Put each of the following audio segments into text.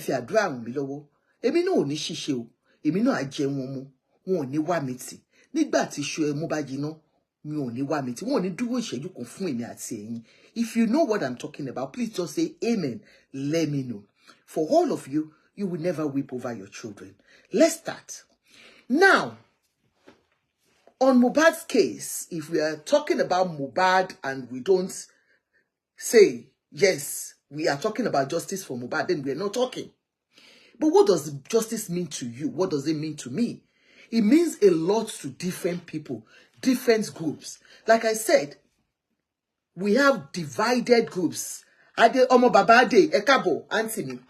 fi àdúrà ràn mí lọ́wọ́. Èmi náà ò ní ṣìṣe o. Èmi náà á jẹ wọn mu. Wọn ò ní wá mi tì. Nígbà tí iṣu ẹ mú bá jiná, mi ò ní wá mi tì. Wọn ò ní dúró ìṣẹ́jú kan fún èmi àti ẹ̀yin. If you know what I'm talking about, please just say amen. Let me know. For all of you, you will never weep over your children. Let's start. Now, on Mohbad's case, if we are talking about Mohbad and we don't say, yes, we are talking about justice for Mohbad, then we are not talking. But what does justice mean to you? What does it mean to me? It means a lot to different people, different groups. Like I said, we have divided groups. Ade Omo Babade, Ekabo, Anthony.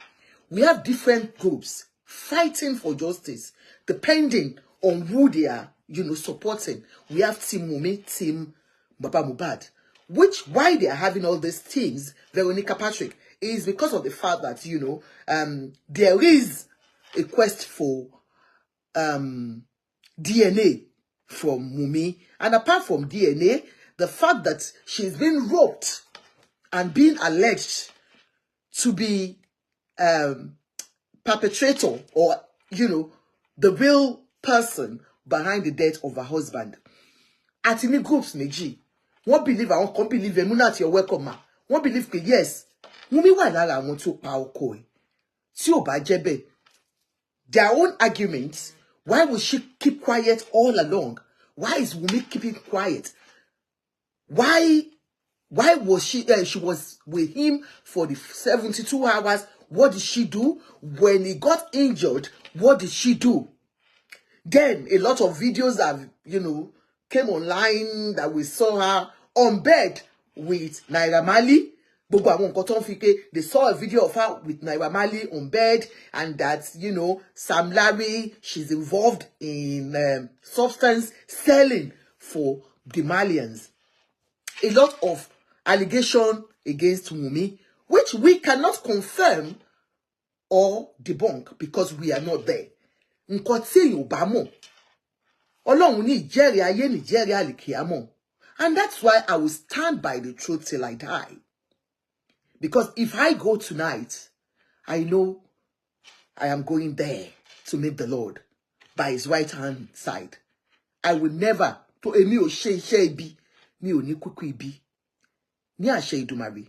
We have different groups fighting for justice, depending on who they are, supporting. We have Team Mumi, Team Baba Mohbad. Why they are having all these teams, Veronica Patrick, is because of the fact that, there is a quest for DNA from Mumi. And apart from DNA, the fact that she's been roped and being alleged to be perpetrator or, the real person behind the death of her husband. At any groups, Meji, one believe, I can't believe, Emunat, you're welcome, ma. One believe, yes, Mumi wa lara want to power koi. Si o ba jebe. Their own arguments, why would she keep quiet all along? Why is Mumi keeping quiet? Why was she was with him for the 72 hours? What did she do? When he got injured, what did she do? Then a lot of videos have, came online that we saw her on bed with Naira Marley. They saw a video of her with Naira Marley on bed, and that, Sam Larry, she's involved in substance selling for the Malians. A lot of allegation against Wunmi, which we cannot confirm or debunk because we are not there. And that's why I will stand by the truth till I die. Because if I go tonight, I know I am going there to meet the Lord by his right hand side. I will never to emi o she bi mi o ni kuku bi ni ashe idumari.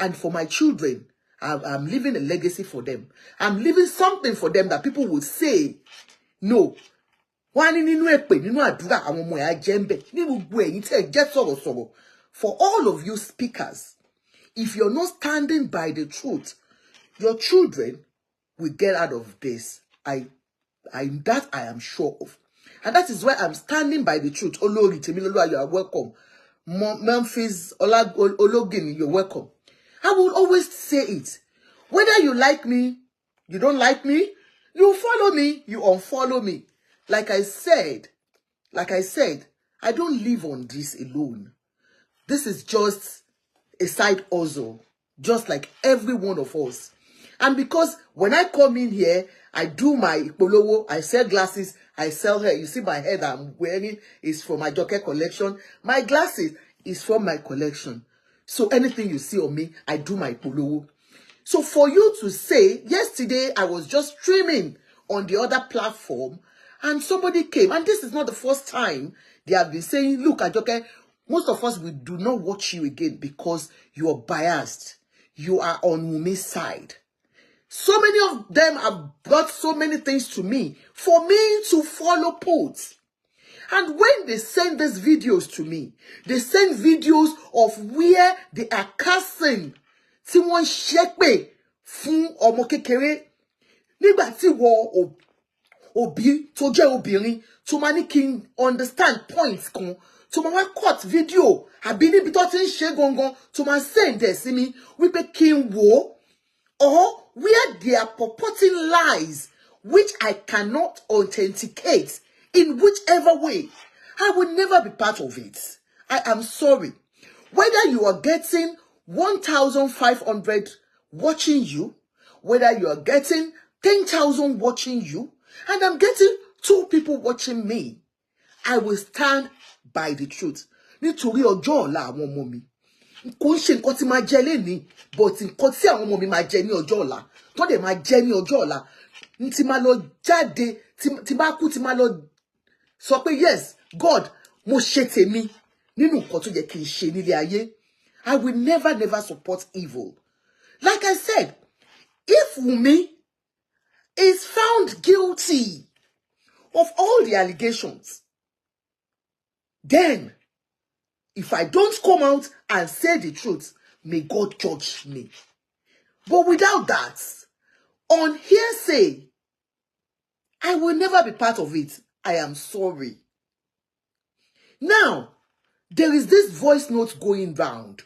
And for my children, I'm leaving a legacy for them. I'm leaving something for them that people will say, no. For all of you speakers, if you're not standing by the truth, your children will get out of this. That I am sure of. And that is why I'm standing by the truth. Olori Temilolu, you are welcome. Memphis Ologini, you're welcome. I will always say it. Whether you like me, you don't like me, you follow me, you unfollow me. Like I said, I don't live on this alone. This is just a side hustle, just like every one of us. And because when I come in here, I do my Ipolowo, I sell glasses, I sell hair. You see my hair that I'm wearing is from my Joker collection. My glasses is from my collection. So anything you see on me, I do my Ipolowo. So for you to say, yesterday I was just streaming on the other platform and somebody came, and this is not the first time they have been saying, look, Ajoke, most of us, we do not watch you again because you are biased. You are on Wunmi's side. So many of them have brought so many things to me for me to follow posts. And when they send these videos to me, they send videos of where they are cursing. Tí wọ́n ṣépè fún ọmọ kékeré. Nígbà tí wọ́n òbí tó jẹ́ obìnrin tó máa ní kí n understand points kan, tó máa wá cut video àbí níbi tó ti ń ṣe gangan tó máa send ẹ̀ sí mi wípé kí n wò, or where they are purporting lies which I cannot authenticate in whichever way. I will never be part of it. I am sorry. Whether you are getting 1,500 watching you, whether you are getting 10,000 watching you, and I'm getting 2 people watching me, I will stand by the truth. Nítorí ọjọ́ ọ̀la àwọn ọmọ mi. Kò ń ṣe nǹkan tí máa jẹ lénìí, but nǹkan tí àwọn ọmọ mi máa jẹ ní ọjọ́ ọ̀la, tó dẹ̀ máa jẹ ní ọjọ́ ọ̀la. Tí máa lọ jáde, tí bá kú, tí máa lọ sọ pé yes, God, mo ṣe tèmi nínú nǹkan tó yẹ kí n ṣe nílé ayé. I will never support evil. Like I said, if Wunmi is found guilty of all the allegations, then if I don't come out and say the truth, may God judge me. But without that, on hearsay, I will never be part of it. I am sorry. Now, there is this voice note going round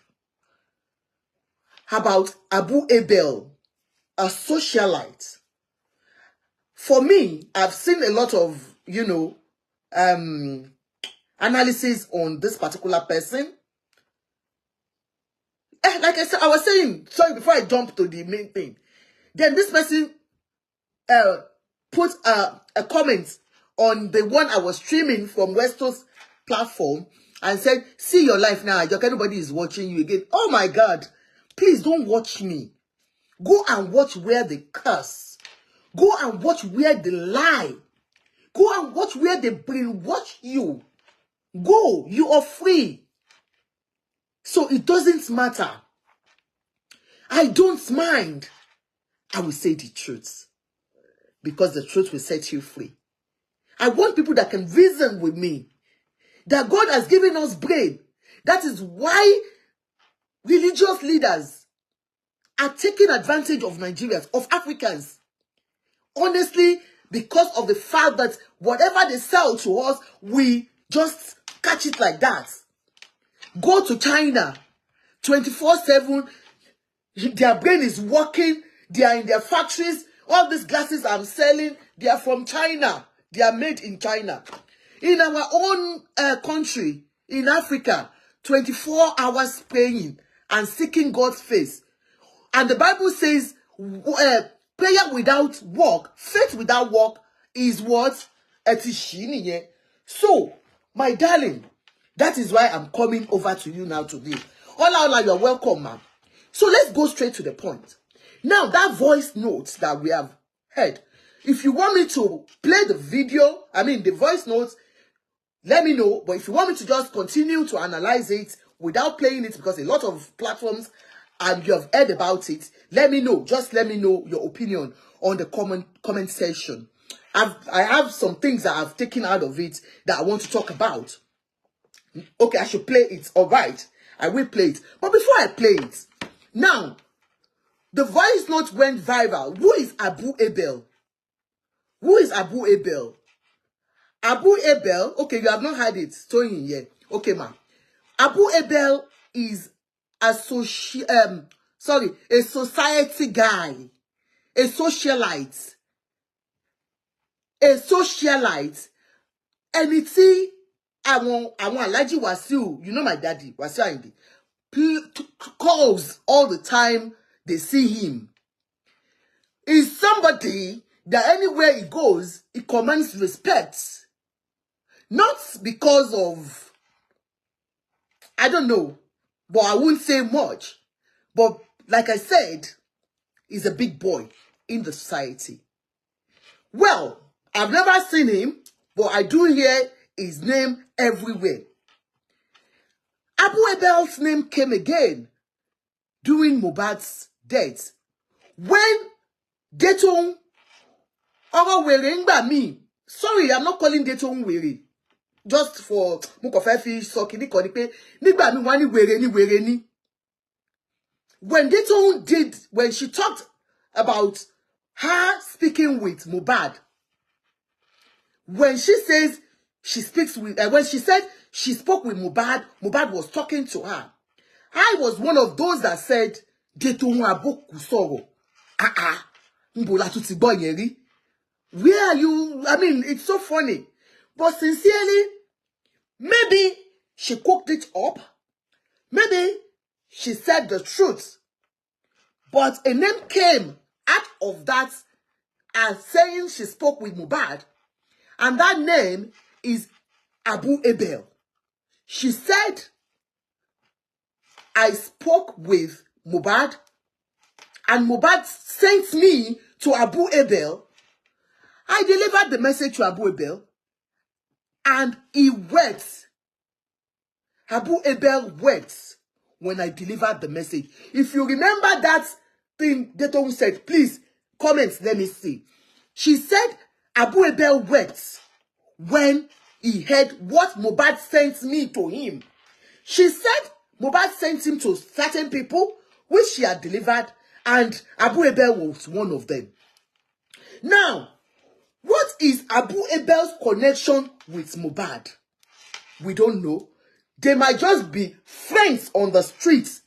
about Abu Abel, a socialite. For me, I've seen a lot of, analysis on this particular person. Like I said, I was saying, sorry, before I jump to the main thing. Then this person put a comment on the one I was streaming from Westo's platform and said, see your life now, like everybody is watching you again. Oh my God, please don't watch me. Go and watch where they curse. Go and watch where they lie. Go and watch where they brainwash you. Go, you are free. So it doesn't matter. I don't mind. I will say the truth. Because the truth will set you free. I want people that can reason with me. That God has given us brain. That is why religious leaders are taking advantage of Nigerians, of Africans. Honestly, because of the fact that whatever they sell to us, we just catch it like that. Go to China, 24/7, their brain is working, they are in their factories. All these glasses I'm selling, they are from China. They are made in China. In our own country, in Africa, 24 hours praying and seeking God's face. And the Bible says, prayer without work, faith without work is what? So, my darling, that is why I'm coming over to you now today. Ola, you're welcome, ma'am. So let's go straight to the point. Now, that voice notes that we have heard, if you want me to play the video, the voice notes, let me know. But if you want me to just continue to analyze it without playing it, because a lot of platforms and you have heard about it, let me know. Just let me know your opinion on the comment section. I have some things that I've taken out of it that I want to talk about. Okay, I should play it. All right, I will play it. But before I play it, now, the voice note went viral. Who is Abu Abel? Who is Abu Abel? Abu Abel, okay, you have not heard it. Toyin yet. Okay, ma'am. Abu Abel is a society guy, a socialite. A socialite. Anything àwọn Alhaji Wasiu, you know my daddy, Wasiu Ayinde, calls all the time they see him. Is somebody that anywhere he goes, he commands respect. Not because of, I don't know, but I wouldn't say much. But like I said, he's a big boy in the society. Well, I've never seen him, but I do hear his name everywhere. Abu Abel's name came again during Mohbad's death. When Detoun Onajobi, sorry, I'm not calling Detoun wèrè. Just for Mukofefi Sokini Konipe, Nigba mi wani wèrè ni. When Detoun did, when she talked about her speaking with Mohbad, when she says she speaks with, when she said she spoke with Mohbad, Mohbad was talking to her. I was one of those that said, Detoun Aboku sọ̀rọ̀. Mbola tuti boy yeri. Where are you? It's so funny. But sincerely, maybe she cooked it up. Maybe she said the truth. But a name came out of that as saying she spoke with Mohbad. And that name is Abu Abel. She said I spoke with Mohbad, and Mohbad sent me to Abu Abel. I delivered the message to Abu Abel, and he wept. Abu Abel wept when I delivered the message. If you remember that thing Detoun said, please comment, let me see. She said Abu Abel wept when he heard what Mohbad sent me to him. She said Mohbad sent him to certain people, which she had delivered, and Abu Abel was one of them. Now, what is Abu Abel's connection with Mohbad? We don't know. They might just be friends on the streets.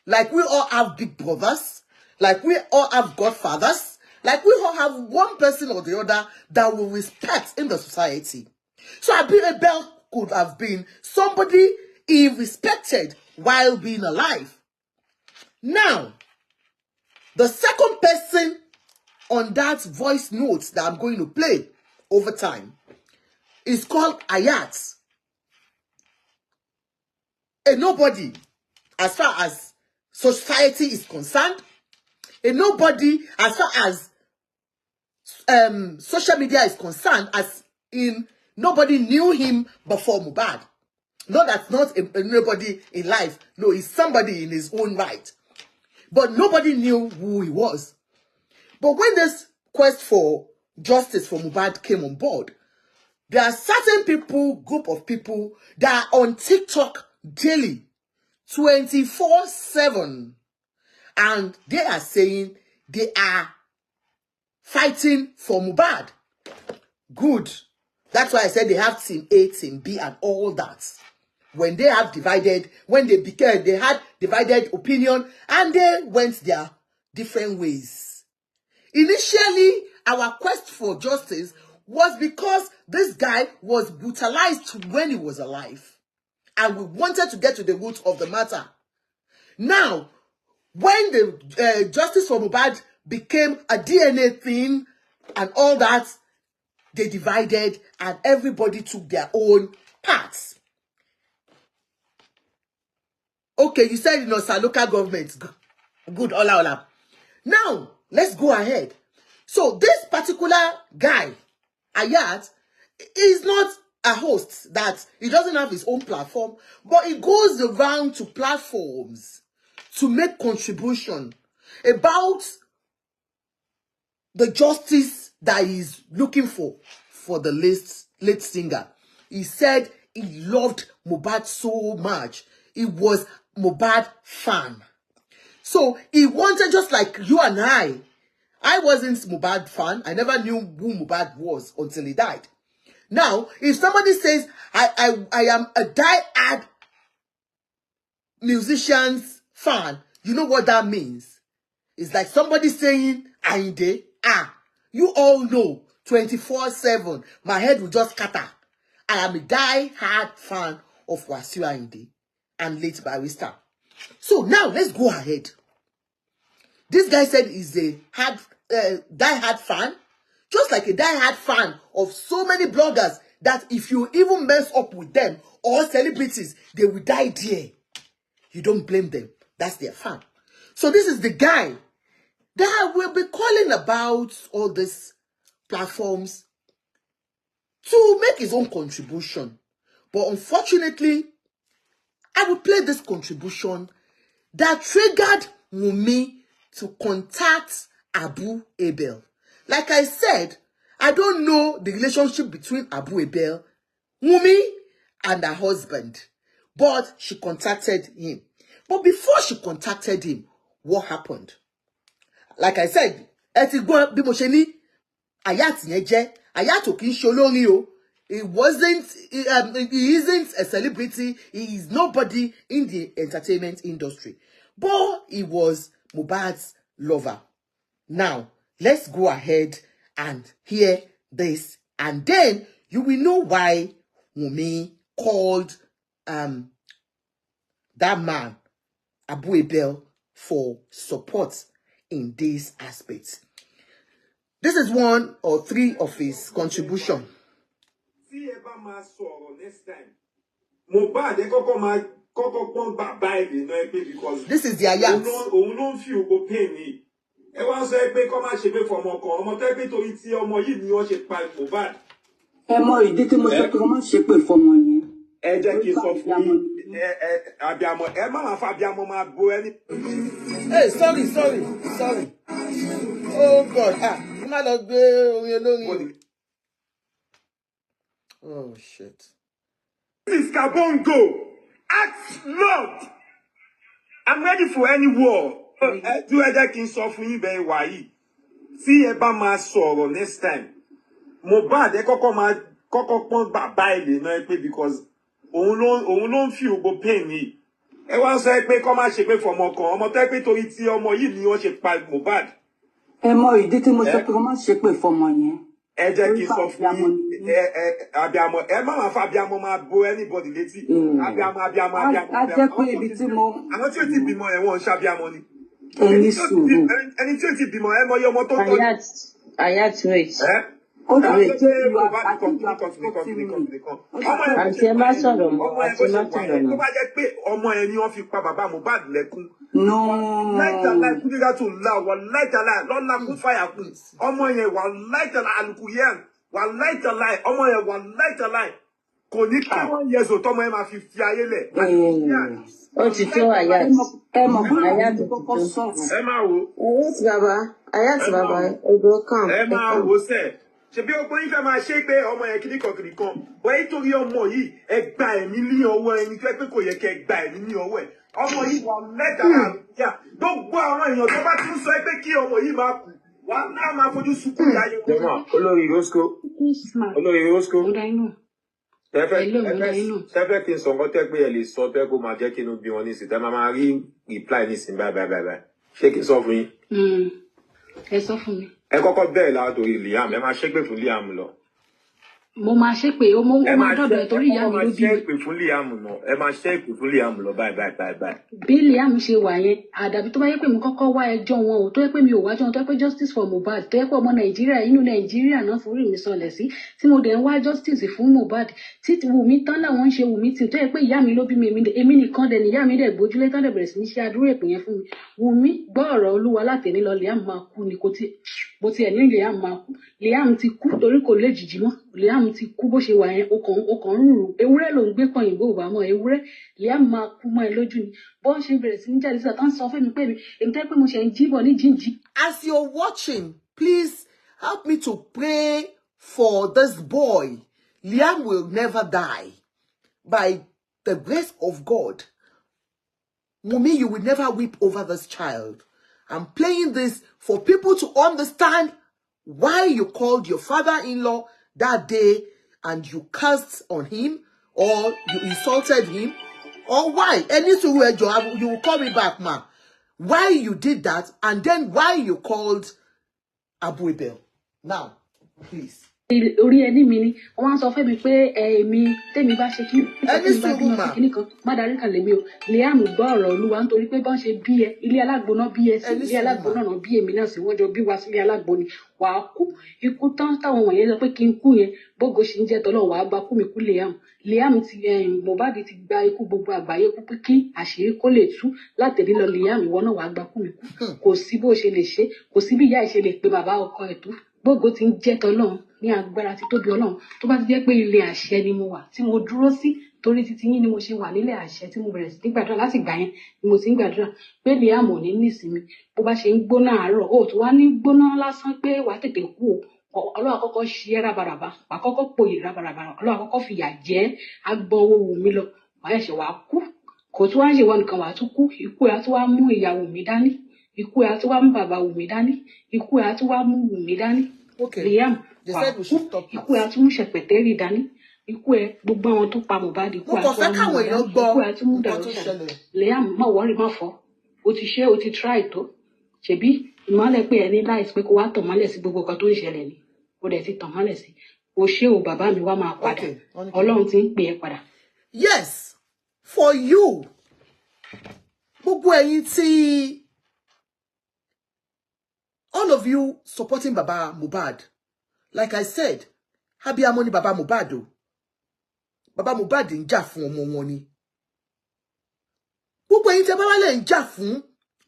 Like we all have big brothers. Like we all have godfathers. Like we all have one person or the other that we respect in the society. So Abu Abel could have been somebody he respected while being alive. Now, the second person on that voice note that I'm going to play over time is called Ayat. A nobody as far as society is concerned. A nobody as far as social media is concerned, as in nobody knew him before Mohbad. No, that's not nobody in life. No, he's somebody in his own right. But nobody knew who he was. But when this quest for justice for Mohbad came on board, there are certain people, group of people that are on TikTok daily, 24/7. And they are saying they are fighting for Mohbad. Good. That's why I said they have team A, team B, and all that. When they have divided, they had divided opinion, and they went their different ways. Initially, our quest for justice was because this guy was brutalized when he was alive. And we wanted to get to the root of the matter. Now, when the justice for Mohbad became a DNA thing and all that, they divided and everybody took their own paths. Okay, you said, sir, local government. Good, hola. Now, let's go ahead. So, this particular guy, Ayat, is not a host, that he doesn't have his own platform, but he goes around to platforms to make contribution about the justice that he's looking for the late singer. He said he loved Mohbad so much. He was Mohbad fan. So he wanted, just like you and I wasn't Mohbad fan. I never knew who Mohbad was until he died. Now, if somebody says, I am a die-hard musician's fan, you know what that means? It's like somebody saying, Ainde, you all know, 24/7, my head will just scatter. I am a die-hard fan of Wasiu Ainde and late Barrister. So now, let's go ahead. This guy said he's a die-hard fan, just like a die-hard fan of so many bloggers that if you even mess up with them or celebrities, they will die there. You don't blame them. That's their fan. So this is the guy that will be calling about all these platforms to make his own contribution. But unfortunately, I will play this contribution that triggered Wunmi to contact Abu Abel. Like I said, I don't know the relationship between Abu Abel, Wunmi, and her husband. But she contacted him. But before she contacted him, what happened? Like I said, Ayat Ayat ò kì í ṣe olórin o. He isn't a celebrity. He is nobody in the entertainment industry. But he was Mohbad's lover. Now, let's go ahead and hear this. And then you will know why Wunmi called that man, Abu Abel, for support in these aspects. This is one or three of his contribution. Mohbad ẹ kọ́kọ́ máa This is the Ayat. ìdí tí mo sọ pé wọ́n ṣe pé fọmọ yẹn. Ẹ jẹ́ kí n sọ fún yín, abiyamọ, ẹ má máa fa abiyamọ máa bo ẹni. Hey, sorry. Oh God, you might not be alone. Oh shit. This is Kabongo. Ask Lord. I'm ready for any war. Do ẹ jẹ́ kí n sọ fún yín bẹ́ẹ̀ wá yìí. Tí ẹ bá máa sọ̀rọ̀ next time. Mohbad ẹ kọ́kọ́ pọ́n bàbá ẹ lè náà pé because òun ló ń fi ògbó pain yìí. Ẹ wá sọ pé kọ́ máa ṣe pé fọmọ kan ọmọ tó pé torí tí ọmọ yìí ni wọ́n ṣe pa Mohbad. Ìdí tí mo sọ pé wọ́n ṣe pé fọmọ yẹn. Ẹ jẹ́ kí n sọ fún yín, abiyamọ, ẹ má máa fa abiyamọ máa bo anybody létí. Abiyamọ. A jẹ́ pé ibi tí mo. Àwọn tí ó ti bímọ ẹ̀wọ̀n ṣàbíamọ ni. Ẹni sùúrù. Ẹni tí ó ti bímọ ẹ mọ iye ọmọ tó ń tọ́jú. Ayat wait. Ó dàbí pé Àǹtí ẹ má sọ̀rọ̀ mọ́, àǹtí má sọ̀rọ̀ mọ́. Tó bá jẹ́ pé ọmọ ẹ ni wọ́n fi pa bàbá Mohbad lẹ́kún. No. Láìtàlá ìkúndínlá tó la wà láìtàlá lọ́la kún fàyà kún. Ọmọ yẹn wà láìtàlá àlùkù yẹn wà láìtàlá ọmọ yẹn wà láìtàlá kò ní kí wọ́n yẹ zò tọ́mọ yẹn máa fi ayé lẹ̀. Ó ti tó Ayat. Ayat kọ́kọ́ sọ̀rọ̀. Ẹ máa wo. Ayat bàbá odò kan. Ẹ máa wo sẹ́ẹ̀. Ṣebí ọgbọ́n yín fẹ́ máa ṣe pé ọmọ yẹn kiri kan bọ́ ẹ torí ọmọ yìí ẹ gba ẹ̀mí ní ọwọ́ ẹni tó ẹ pé kò yẹ kẹ́ ẹ gba ẹ̀mí ní ọwọ́ ẹ̀ ọmọ yìí wà lẹ́tà àbíyá gbogbo àwọn èèyàn tó bá ti ń sọ pé kí ọmọ yìí máa kú wà náà máa fojú sunkún ìyá yẹn. Olórí Roscoe tẹ́fẹ́ kí n sọ nǹkan tẹ́ pé ẹ lè sọ tẹ́ kó máa jẹ́ kí inú bí wọn nísìnyí tẹ́ máa rí reply nísìnyí báyìí ṣé kí n sọ fún yín. Ẹ sọ fún mi. Ẹ kọ́kọ́ bẹ̀rẹ̀ látòrí Liam ẹ máa ṣépè fún Liam lọ. Mo máa ṣépè ó máa dọ̀dọ̀ ẹ̀ torí ìyá mi ló bí mi. Ẹ máa ṣépè fún Liam lọ ẹ máa ṣépè fún Liam lọ báyìí. Bí Liam ṣe wà yẹn àdàbí tó bá yẹ pé mo kọ́kọ́ wá ẹjọ́ wọn ò tó yẹ pé mi ò wájọ́ wọn tó yẹ pé justice for Mohbad tó yẹ pé ọmọ Nàìjíríà inú Nàìjíríà náà forí mi sọlẹ̀ sí tí mo dẹ̀ ń wá justice fún Mohbad tí Wùmí tán làwọn ń ṣe Wùmí tì tó yẹ pé ìyá mi ló bí mi èmi nìkan dẹ̀ níyá mi dẹ̀ gbójúlé tán dẹ̀ bẹ̀rẹ̀ sí ní ṣe àdúrà èpè yẹn fún mi Wùmí gbọ́ ọ̀rọ̀ Olúwa látẹ̀ní lọ Liam máa kú ni kò tí bó tiẹ̀ ní Liam máa kú Liam ti kú torí kò lè jìjì mọ́ Liam ti kú bó ṣe wà yẹn ọkàn rúru ewúrẹ́ ló ń gbé kan ìbò òbá mọ́ ewúrẹ́ Liam máa kú mọ́ ẹ lójú ni bó ṣe bẹ̀rẹ̀ sí ní jáde sí àtàn sọ fún mi pé èmi tẹ́ pé mo ṣe ń jíbọ̀ ní jíǹjì. As you're watching, please help me to pray for this boy. Liam will never die by the grace of God. Mummy, you will never weep over this child. I'm playing this for people to understand why you called your father-in-law that day and you cursed on him or you insulted him or why. You will call me back, ma. Why you did that and then why you called Abu Abel. Now, please. Orí ẹni mi ni wọ́n sọ fẹ́ mi pé èmi tèmi bá ṣe kí kíní kan má darí kan lèmi o Liam gbọ́ ọ̀rọ̀ Olúwa nítorí pé bọ́n ṣe bí ẹ ilé alágbóná bí ẹ sí ilé alágbóná náà bí èmi náà sì wọ́n jọ bí wa sí ilé alágbó ni wàá kú ikú tán táwọn wọ̀nyẹn sọ pé kí n kú yẹn bógo ṣì ń jẹ́ tọ́lọ́ wàá gba kú mi kú Liam ti Mohbad ti gba ikú gbogbo àgbáyé kú pé kí àṣírí kó lè tú látẹ̀lé lọ Liam ìwọ náà wàá gba kú mi kú kò sí bó ṣe lè ṣe kò sí bí ìyá ìṣe lè pe bàbá ọkọ ẹ̀ tó gbogbo ti ń jẹ́ tọ́lọ́run ní agbára ti tóbi Ọlọ́run tó bá ti jẹ́ pé ilé àṣẹ ni mo wà tí mo dúró sí torí títí yín ni mo ṣe wà nílé àṣẹ tí mo bẹ̀rẹ̀ sí ní gbàdúrà láti gbà yẹn ni mo ti ń gbàdúrà pé Liam ò ní nísinmi bó bá ṣe ń gbóná àárọ̀ ó tó wá ní gbóná lásán pé wàá tètè kú o Ọlọ́run àkọ́kọ́ ṣe é rábaràbà wàá kọ́kọ́ pòyè rábaràbà Ọlọ́run àkọ́kọ́ fìyà jẹ agbọn owó wù mí lọ wàá ẹ̀ṣẹ̀ wàá kú kò tún wá ń ṣe wọn nìkan wàá tún kú ikú ẹ̀ á tún wá mú ìyàwó mi dání ikú ẹ̀ á tún wá mú bàbá wù mí dání ikú ẹ̀ á tún wá mú wù mí dání Liam wà kú ikú ẹ̀ á tún mú ṣẹpẹtẹ́rì dání ikú ẹ̀ gbogbo àwọn tó pa Mohbad ikú ẹ̀ á tún mú ikú ẹ̀ á tún mú dàrú Liam má wọrí má fọ o ti ṣe o ti try tó ṣebí ìmọ́lẹ̀ pé ẹni láìsí pé kó wá tàn mọ́lẹ̀ sí gbogbo nǹkan tó ń ṣẹlẹ̀ ni o dẹ̀ ti tàn mọ́lẹ̀ sí o ṣé o bàbá mi wá máa padà Ọlọ́run ti ń pè é padà. Yes, for you gbogbo ẹ̀yin tí all of you supporting Baba Mohbad, like I said, abiyamọ ni Baba Mohbad o. Baba Mohbad ń jà fún ọmọ wọn ni. Gbogbo ẹ̀yin tẹ́ bá wá lè ń jà fún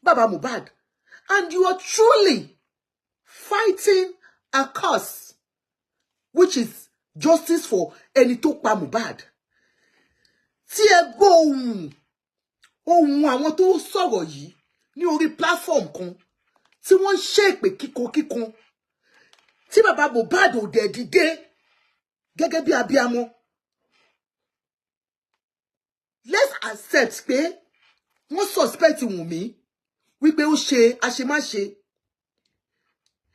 Baba Mohbad, and you are truly fighting a cause, which is justice for ẹni tó pa Mohbad. Tí ẹ gbọ́ ohun àwọn tó sọ̀rọ̀ yìí ní orí platform kan, tí wọ́n ṣépè kíkan, tí Baba Mohbad ò dẹ̀ dìde gẹ́gẹ́ bí abiyamọ. Let's accept pé wọ́n suspect Wunmi wípé ó ṣe àṣemáṣe.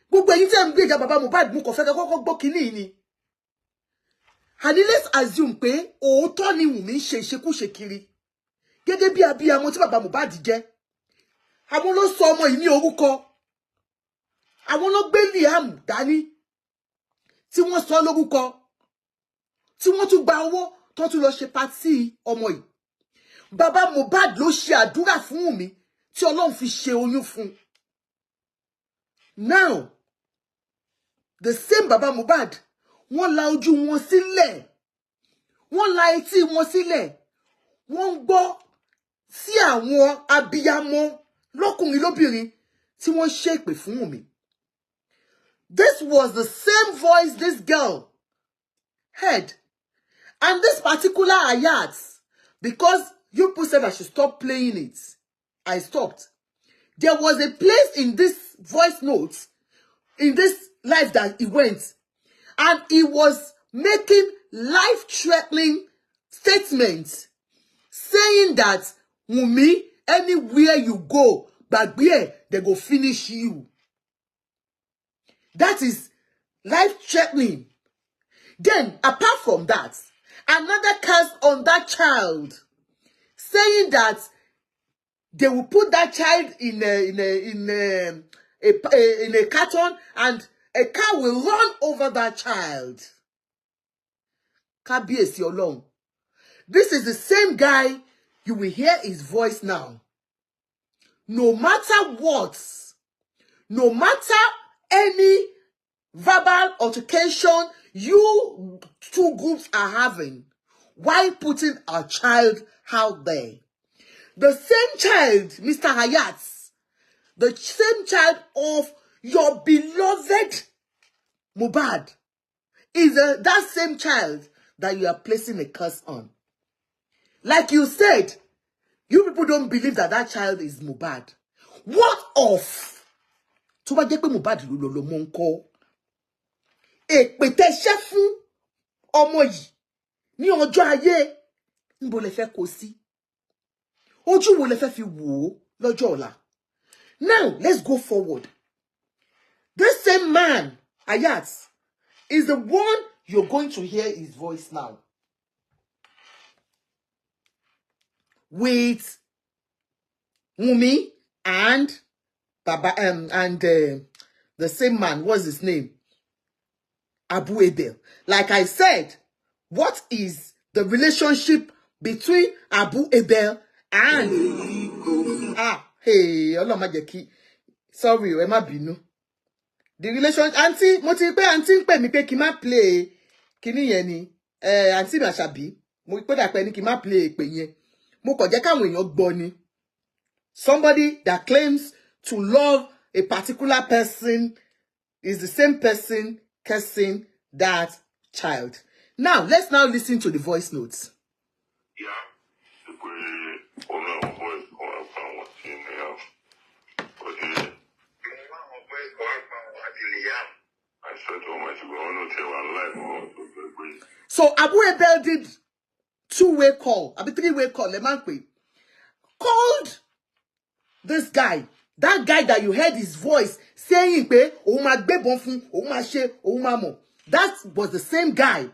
Gbogbo ẹ̀yin tí ẹ ń gbèjà Baba Mohbad mú kàn fẹ́ kọ́kọ́ gbọ́ kínní ni. And let's assume pé òótọ́ ni Wunmi ń ṣe ìṣekúṣe kiri gẹ́gẹ́ bí abiyamọ tí Baba Mohbad jẹ́. Àwọn ló sọ ọmọ yìí ní orúkọ. Àwọn ló gbé Liam dání tí wọ́n sọ lórúkọ, tí wọ́n tún gba owó tó tún lọ ṣe pàtí ọmọ yìí. Baba Mohbad ló ṣe àdúrà fún Wunmi tí Ọlọ́run fi ṣe oyún fún. Now, the same Baba Mohbad, wọ́n la ojú wọn sílẹ̀, wọ́n la etí wọn sílẹ̀, wọ́n ń gbọ́ sí àwọn abiyamọ lọ́kùnrin lóbìnrin tí wọ́n ṣépè fún Wunmi. This was the same voice this girl heard. And this particular Ayat, because you people said I should stop playing it, I stopped. There was a place in this voice note, in this life that he went, and he was making life-threatening statements, saying that, Wunmi, anywhere you go, gbàgbé, they go finish you. That is life-threatening. Then, apart from that, another curse on that child, saying that they will put that child in a carton and a car will run over that child. Kábíyèsí Ọlọ́run. This is the same guy, you will hear his voice now. No matter what, no matter any verbal altercation you two groups are having, while putting a child out there, the same child, Mr. Ayat, the same child of your beloved Mohbad, is that same child that you are placing a curse on. Like you said, you people don't believe that that child is Mohbad. What of? Tó bá jẹ́ pé Mohbad ló mọ ńkọ́. Èpè tẹ́ ṣẹ́ fún ọmọ yìí ní ọjọ́ ayé, níbo lẹ fẹ́ kó sí? Ojú wo lẹ fẹ́ fi wò ó lọ́jọ́ ọ̀la? Now, let's go forward. This same man, Ayat, is the one you're going to hear his voice now. With Wunmi and Baba the same man, what's his name? Abu Abel. Like I said, what is the relationship between Abu Abel and sorry, ẹ má bínú. The relationship, auntie, mo ti pé auntie ń pè mí pé kí má play kíní yẹn ni. Auntie mi Àṣàbí, mo pé dà pé ní kí má play pè yẹn. Mo kàn jẹ́ káwọn èèyàn gbọ́ ni. Somebody that claims to love a particular person is the same person cursing that child. Now, let's now listen to the voice notes. So Abu Abel did two-way call, three-way call, called this guy, that guy that you heard his voice saying, that was the same guy.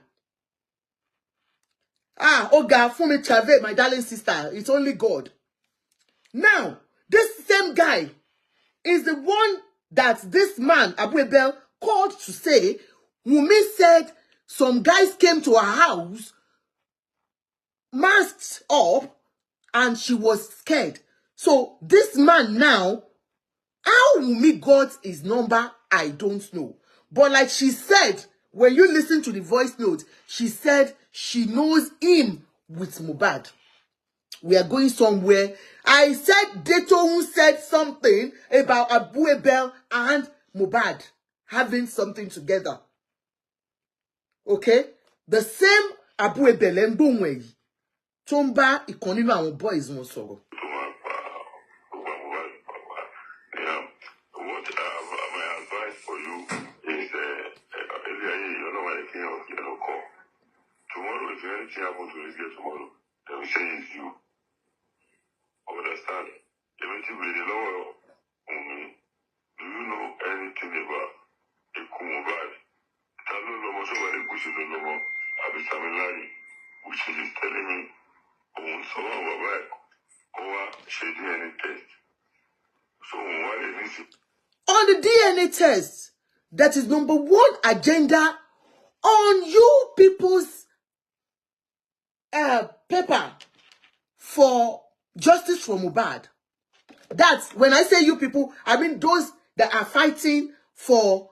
Oga, Fumi Chave, my darling sister, it's only God. Now, this same guy is the one that this man, Abu Abel, called to say, Wunmi said some guys came to her house, masked up, and she was scared. So this man now, how Wunmi got his number, I don't know. But like she said, when you listen to the voice note, she said she knows him with Mohbad. We are going somewhere. I said Detoun said something about Abu Abel and Mohbad having something together. Okay? The same Abu Abel and Bumwe. Tomba ikoninu àwọn boys wọn sọ̀rọ̀. What my advice for you is, you know when I call. Tomorrow, if anything happens to this girl tomorrow, they will say it's you. Understand? Everything with the lower on me. Do you know anything about a Mohbad? Tell no more so when they push it no more. I'll be Samilani, which is telling me, oh, so Mohbad, or she DNA test. So what is it? On the DNA test, that is number one agenda on you people's paper for justice for Mohbad. That's when I say you people, I mean those that are fighting for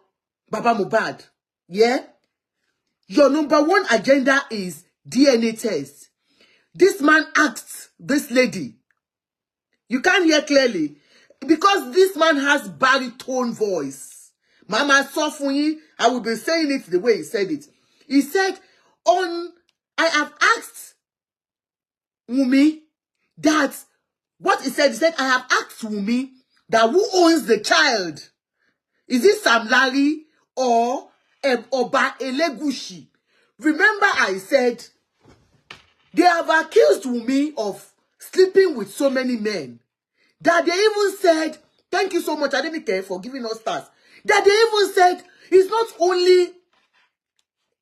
Baba Mohbad. Yeah? Your number one agenda is DNA test. This man asked this lady. You can't hear clearly because this man has baritone voice. Mama Sofuni, I will be saying it the way he said it. He said, I have asked Wunmi that, what he said, I have asked Wunmi that who owns the child? Is it Sam Larry or Oba Elegushi? Remember I said, they have accused Wunmi of sleeping with so many men that they even said, thank you so much, Adenike, for giving us stars. That they even said, it's not only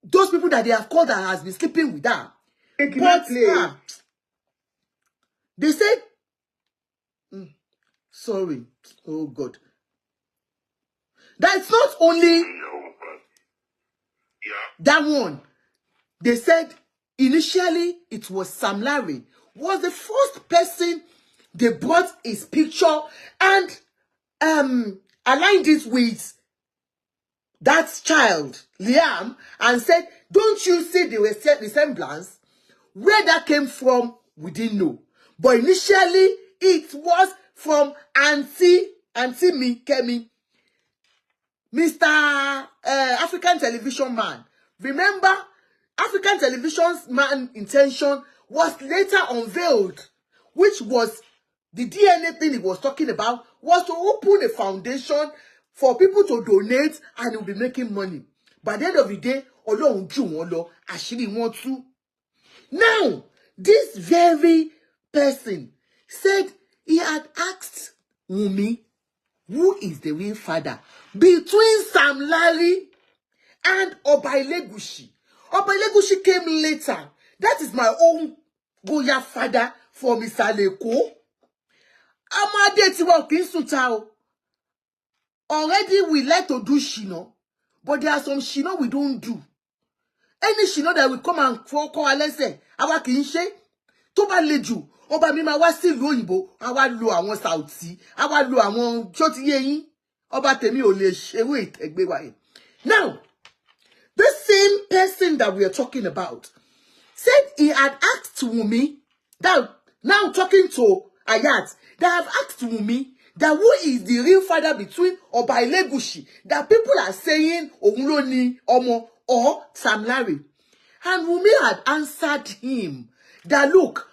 those people that they have called that has been sleeping with her. But they said, sorry, oh God. That's not only that one. They said initially it was Sam Larry was the first person they brought his picture and aligned it with that child, Liam, and said, don't you see the resemblance? Where that came from, we didn't know. But initially, it was from Auntie me, Kemi, Mr. African television man. Remember, African television's man intention was later unveiled, which was the DNA thing he was talking about, was to open a foundation for people to donate and he will be making money. By the end of the day, Ọlọ́run jù wọ́n lọ, àṣírí wọn tú. Now, this very person said he had asked Wunmi, who is the real father between Sam Larry and Oba Elegushi. Oba Elegushi came later. That is my own Goya father from Isaleko. Amade tiwa kin sunta o. Already we like to do shino, but there are some shino we don't do. Any shino that will come and call alese, awa kin ṣe. Tó bá le jù, Ọba mi máa wá sí ìlú òyìnbó, àwa lo àwọn Saudi, àwa lo àwọn tí ó ti yé yín. Ọba tèmi ò lè ṣerú ìtẹ́gbé wa yìí. Now, the same person that we are talking about said he had asked Wunmi, that now talking to Ayat, that have asked Wunmi that who is the real father between Oba Elegushi, that people are saying òun ló ni ọmọ or Sam Larry. And Wunmi had answered him that look,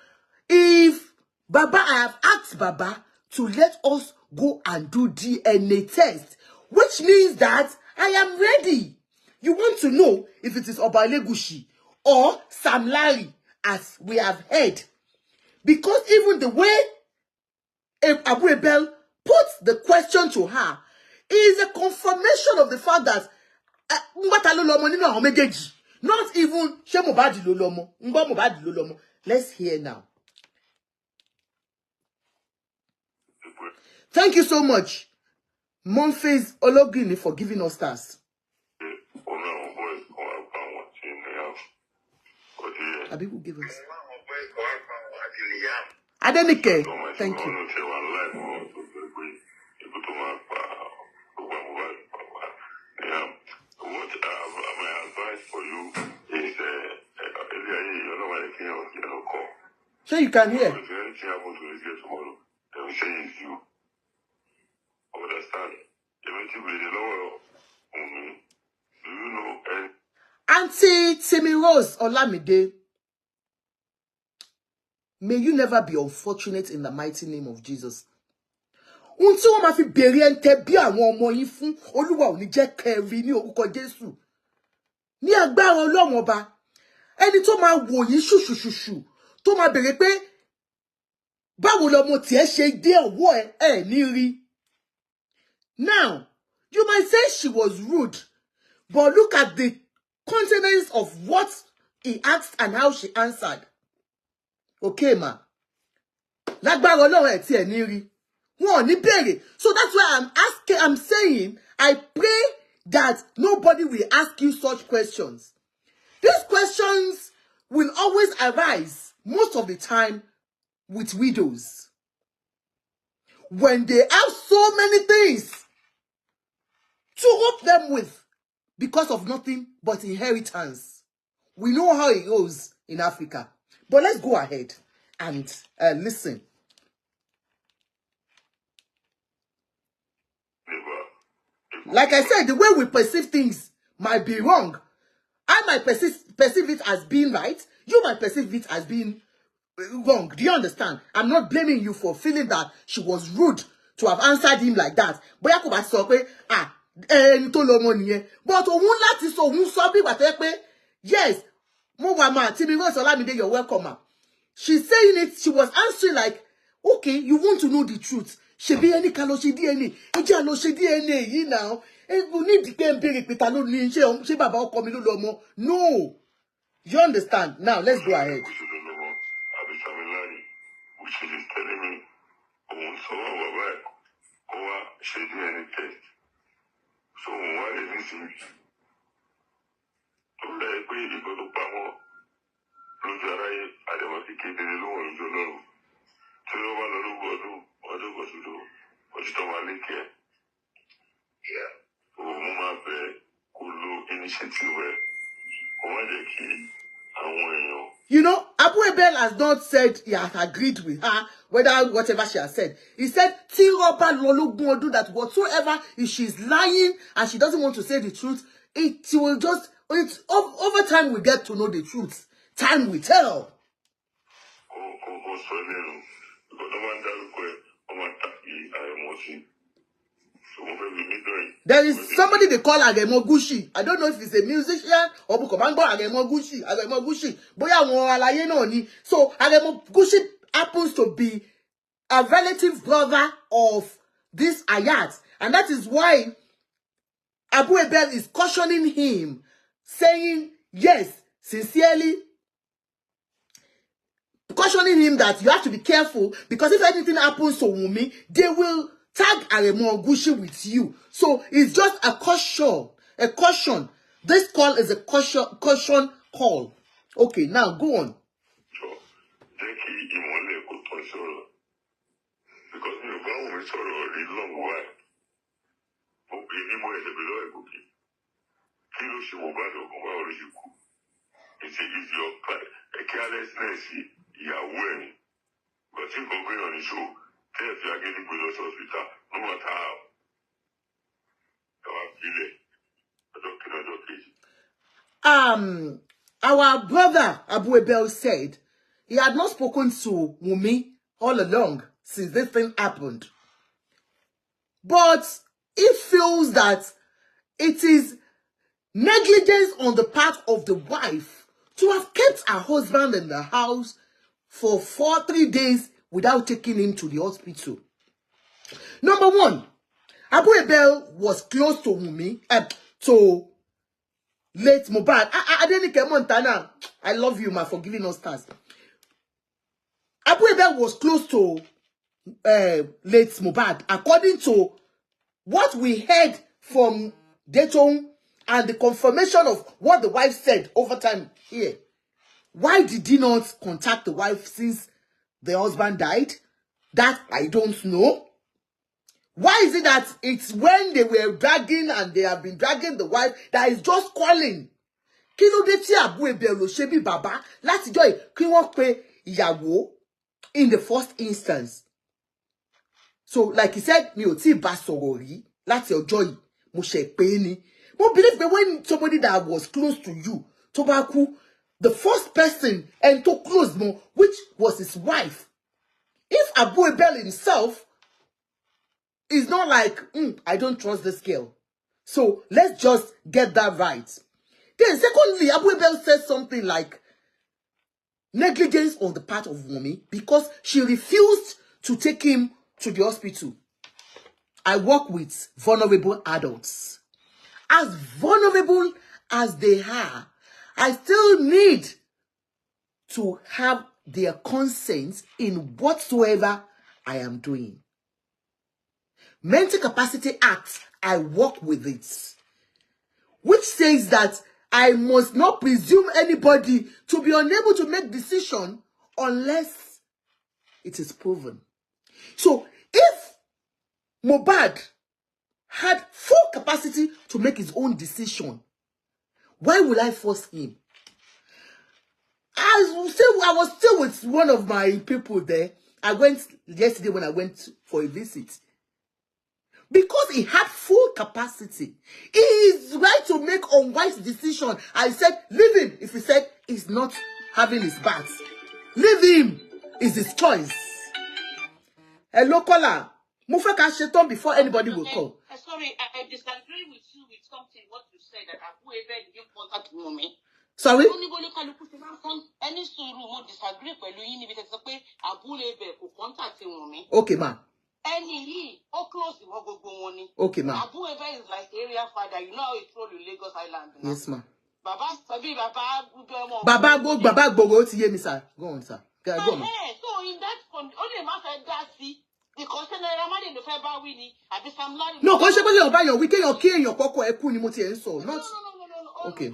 if Baba, I have asked Baba to let us go and do DNA test, which means that I am ready. You want to know if it is Oba Elegushi or Sam Larry, as we have heard. Because even the way Abu Abel put the question to her is a confirmation of the fact that not even Mohbad lo lomo. Let's hear now. Thank you so much, Monface Ologini, for giving us stars. Abibu, give us. Adenike, thank you. What my advice for you is, you know when I call. Sure, you can hear. Auntie Timmy Rose Olamide, may you never be unfortunate in the mighty name of Jesus. Unti wọ́n máa fi bèrè ente bí àwọn ọmọ yín fún Olúwa ò ní jẹ́ kẹ́rí ní orúkọ Jésù. Ní agbára Ọlọ́run ọba, ẹni tó máa wò yín ṣùṣùṣùṣù, tó máa bèrè pé báwo lọmọ tiẹ̀ ṣe dé ọwọ́ ẹ ní rí. Now, you might say she was rude, but look at the countenance of what he asked and how she answered. Okay, ma. Lágbára Ọlọ́run ẹ tiẹ̀ ní rí. Wọ́n ní bèrè. So that's why I'm saying, I pray that nobody will ask you such questions. These questions will always arise, most of the time, with widows. When they have so many things to hope them with, because of nothing but inheritance. We know how it goes in Africa. But let's go ahead and listen. Like I said, the way we perceive things might be wrong. I might perceive it as being right. You might perceive it as being wrong. Do you understand? I'm not blaming you for feeling that she was rude to have answered him like that. But yes, you're welcome. She's saying it, she was answering like, okay, you want to know the truth. She be any color, she DNA. DNA, now. We need to no. You understand? Now, let's go ahead. You know, Abu Abel has not said he has agreed with her, whether whatever she has said. He said, that whatsoever, if she's lying and she doesn't want to say the truth, over time we get to know the truth. Time will tell. There is somebody they call Agemo Gushi. I don't know if he's a musician or Bukomango Agemo Gushi. So Agemo Gushi happens to be a relative brother of this Ayat. And that is why Abu Abel is cautioning him, saying, yes, sincerely, cautioning him that you have to be careful, because if anything happens to Wunmi, they will tag Agemo Gushi with you. So it's just a caution. A caution. This call is a caution call. Okay, now go on. Our brother Abu Abel said he had not spoken to Wunmi all along since this thing happened. But he feels that it is negligence on the part of the wife to have kept her husband in the house for 3 days without taking him to the hospital. Number one, Abu Abel was close to Wunmi, to late Mohbad. Adenike Montana, I love you, ma, for giving us stars. Abu Abel was close to late Mohbad, according to what we heard from Detoun and the confirmation of what the wife said over time here. Why did he not contact the wife since the husband died? That I don't know. Why is it that it's when they were dragging and they have been dragging the wife that is just calling? Kí ló dé tí Abu Abel ló ṣe bí bàbá láti jọ́ kí wọ́n pe ìyàwó in the first instance. So like he said, mi ò tí bá sọ̀rọ̀ rí láti ọjọ́ yìí, mo ṣe pé ni. Mo believe that when somebody that was close to you Tobaku, the first person and to close more, which was his wife. If Abu Abel himself is not like, I don't trust this girl. So let's just get that right. Then secondly, Abu Abel said something like negligence on the part of Wunmi because she refused to take him to the hospital. I work with vulnerable adults. As vulnerable as they are, I still need to have their consent in whatsoever I am doing. Mental Capacity Act, I work with it, which says that I must not presume anybody to be unable to make decision unless it is proven. So if Mohbad had full capacity to make his own decision, why will I force him? I was still with one of my people there. I went yesterday when I went for a visit. Because he had full capacity, he is right to make unwise decision. I said, leave him. If he said he's not having his bath, leave him. It's his choice. Hello, caller. Mufa can shut on before anybody will call. Sorry, I disagree with you with something what you said that Abu Abel didn't contact Wunmi. Sorry? Okay, ma. Okay, ma. Abu Abel is like area father. You know how he troll in Lagos Island. Yes, ma. Baba Gogo to me, sir. Go on, sir. Go on. So in that only matter that see because no, because you're buying your weekend, your key, your cocoa, a cool emoji, and so not. Okay.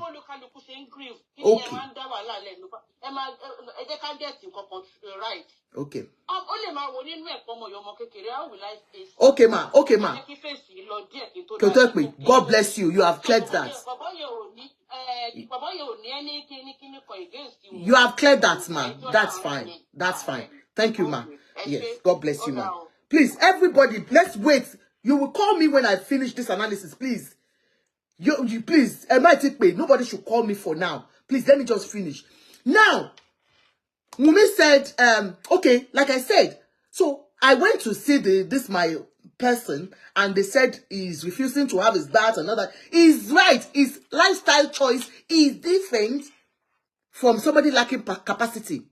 Okay. Okay. Okay, ma. Okay, ma. God bless you. You have cleared that. You have cleared that, ma. That's fine. That's fine. Thank you, ma. Yes. God bless you, ma. Please, everybody, let's wait. You will call me when I finish this analysis, please. You please, nobody should call me for now. Please, let me just finish. Now, Wunmi said, okay, like I said, so I went to see this my person, and they said he's refusing to have his bath and all that. He's right. His lifestyle choice is different from somebody lacking capacity.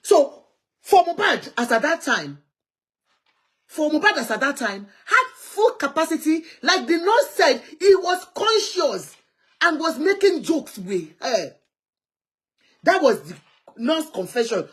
So, for Mohbad, as at that time, had full capacity, like the nurse said, he was conscious and was making jokes with her. That was the nurse confession,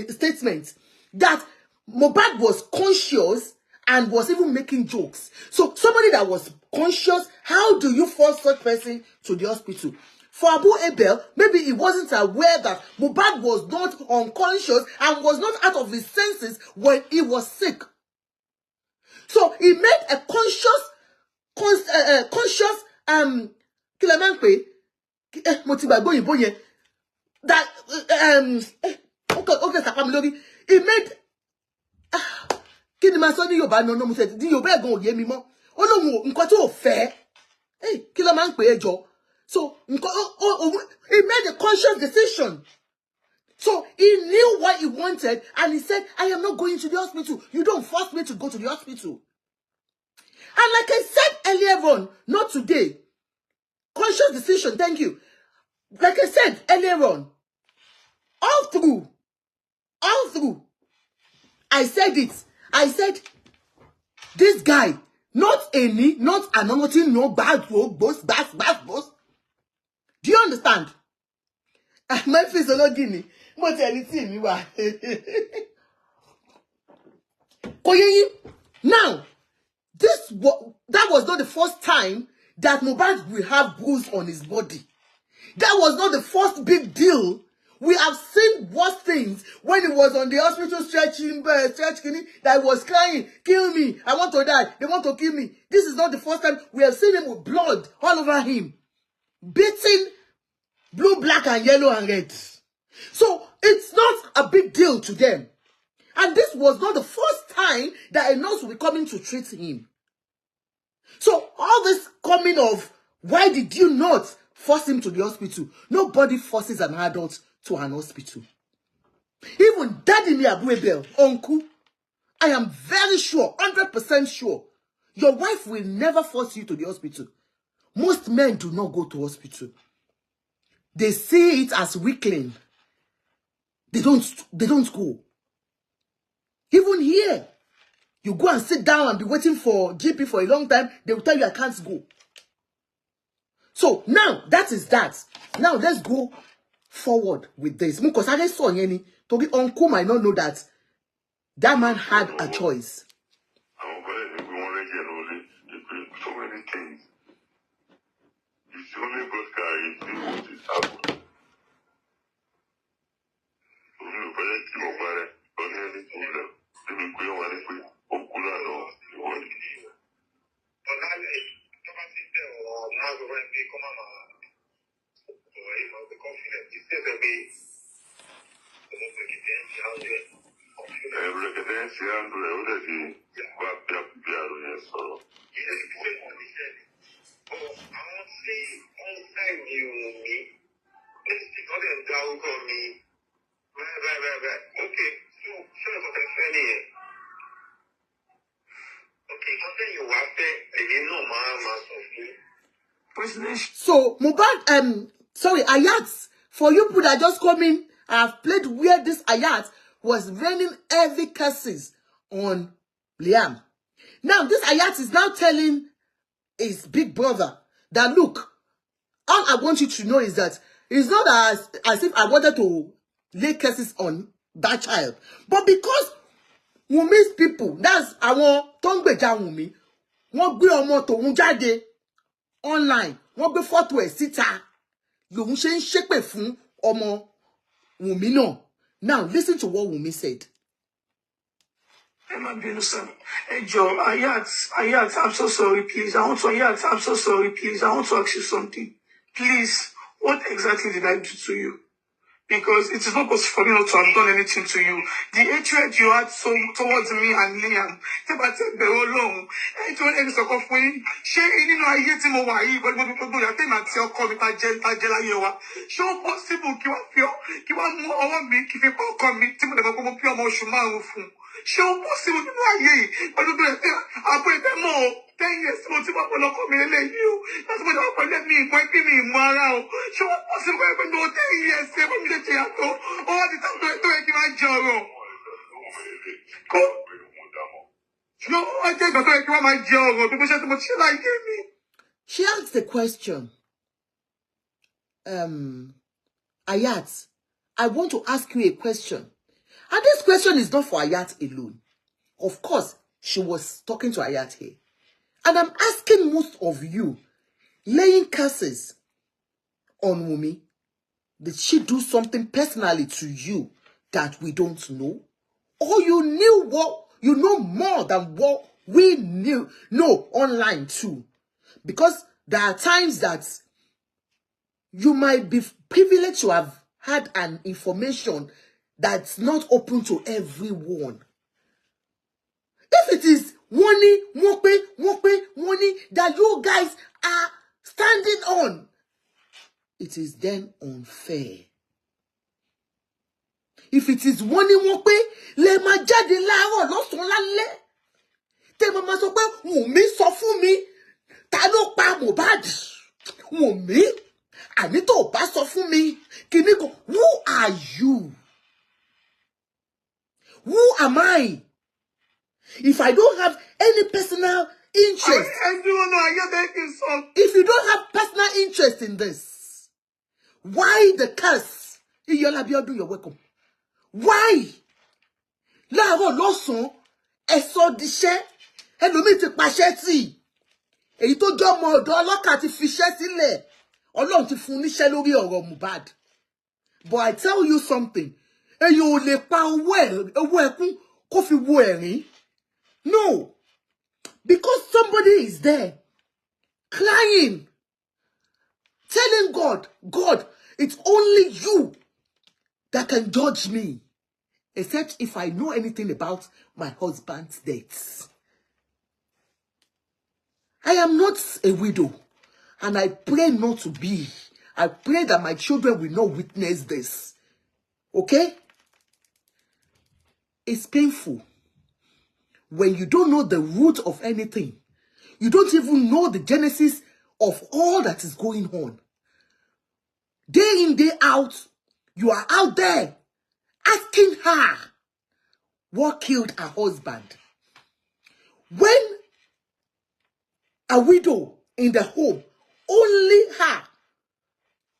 statement that Mohbad was conscious and was even making jokes. So somebody that was conscious, how do you force such person to the hospital? For Abu Abel, maybe he wasn't aware that Mohbad was not unconscious and was not out of his senses when he was sick. So he made a conscious that he made so he made a conscious decision. So he knew what he wanted, and he said, I am not going to the hospital. You don't force me to go to the hospital. And like I said earlier on, not today, conscious decision, thank you. Like I said earlier on, all through, I said it. I said, this guy, not anonymity, no bad boss. Do you understand? My face is not giving me. Now, that was not the first time that Mohbad will have bruise on his body. That was not the first big deal. We have seen worse things when he was on the hospital stretching, that was crying, kill me, I want to die, they want to kill me. This is not the first time we have seen him with blood all over him, beating blue, black, and yellow, and red. So it's not a big deal to them. And this was not the first time that a nurse will be coming to treat him. So all this coming of, why did you not force him to the hospital. Nobody forces an adult to an hospital. Even Daddy Abu Abel, uncle, I am very sure, 100% sure, your wife will never force you to the hospital. Most men do not go to hospital. They see it as weakling. They don't go. Even here, you go and sit down and be waiting for GP for a long time, they will tell you I can't go. So now, that is that. Now let's go forward with this. Because I saw any, Togi uncle might not know that that man had a choice. So many things. It's only God can what is happening. So Mohbad, sorry, Ayat, for you people that just come in, I have played where this Ayat was raining heavy curses on Liam. Now this Ayat is now telling his big brother that look, all I want you to know is that it's not as if I wanted to lay curses on that child, but because Wunmi's people, that's our Tongbeja Wunmi, wọ́n gbé ọmọ tòun jáde online, wọ́n gbé photo ẹ̀ síta, lòun ṣe ń ṣépè fún ọmọ Wunmi náà. Now listen to what Wunmi said. Ayat, I'm so sorry, please. Ayat, I'm so sorry, please. I want to ask you something. Please, what exactly did I do to you? Because it is not possible for me not to have done anything to you. The hatred you had towards me and Liam, ṣé ó possible nínú ayé yìí pẹ̀lú bí ẹ àbọ̀ ẹ̀fẹ́ mọ́ ọ 10 years tí mo ti wà pẹ̀lú ọkọ mi eléyìí o láti mo ti wà pẹ̀lú ẹ̀mí ìmọ̀ ẹbí mi ìmọ̀ ara o ṣé ó possible pẹ̀lú 10 years ṣe fún mi ṣe yàtọ̀ ó wá ti tàbí tó yẹ kí n máa jẹ ọ̀rọ̀ kó ṣé ó jẹ́ ìgbà tó yẹ kí wọ́n máa jẹ ọ̀rọ̀ bí mo ṣe tí mo ti ṣe láyé mi. She asked the question, Ayat, I want to ask you a question. And this question is not for Ayat alone. Of course, she was talking to Ayat here. And I'm asking most of you, laying curses on Wunmi, did she do something personally to you that we don't know? Or you knew what, you know more than what we know online too? Because there are times that you might be privileged to have had an information that's not open to everyone. If it is money that you guys are standing on, it is then unfair. If it is money le ma jáde láàárọ̀ lọ́sàn lálẹ́. Tẹ́ mama sọ pé Wunmi sọ fún mi, ta ló pa Mohbad? Wunmi, àní tó bá sọ fún mi, kíni ko, who are you? Who am I? If I don't have any personal interest, if you don't have personal interest in this, why the curse? You're welcome. Why? Láàárọ̀ lọ́sàn ẹ sọ díṣẹ́, ẹlòmíì ti pàṣẹ tì. Èyí tó jọ ọmọ ọ̀dọ̀ ọlọ́kà ti fiṣẹ́ sílẹ̀. Ọlọ́run ti fún níṣẹ́ lórí ọ̀rọ̀ Mohbad. But I tell you something. Èyí ò lè pa owó ẹkún kó fi wo ẹ̀rín. No. Because somebody is there crying, telling God, God, it's only you that can judge me. Except if I know anything about my husband's death. I am not a widow. And I pray not to be. I pray that my children will not witness this. Okay? It's painful. When you don't know the root of anything. You don't even know the genesis of all that is going on. Day in, day out, you are out there asking her what killed her husband. When a widow in the home, only her,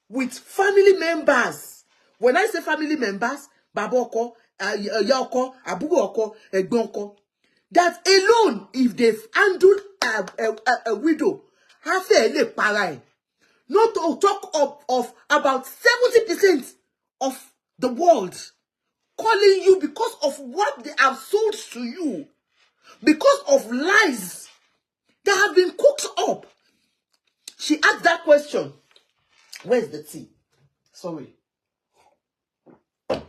with family members. When I say family members, Baboko, Yoko, Abuoko, Egbonko, that alone, if they've handled a widow, have a para. Not to talk of about 70% of the world calling you because of what they have sold to you, because of lies that have been cooked up. She asked that question. Where's the tea? Sorry.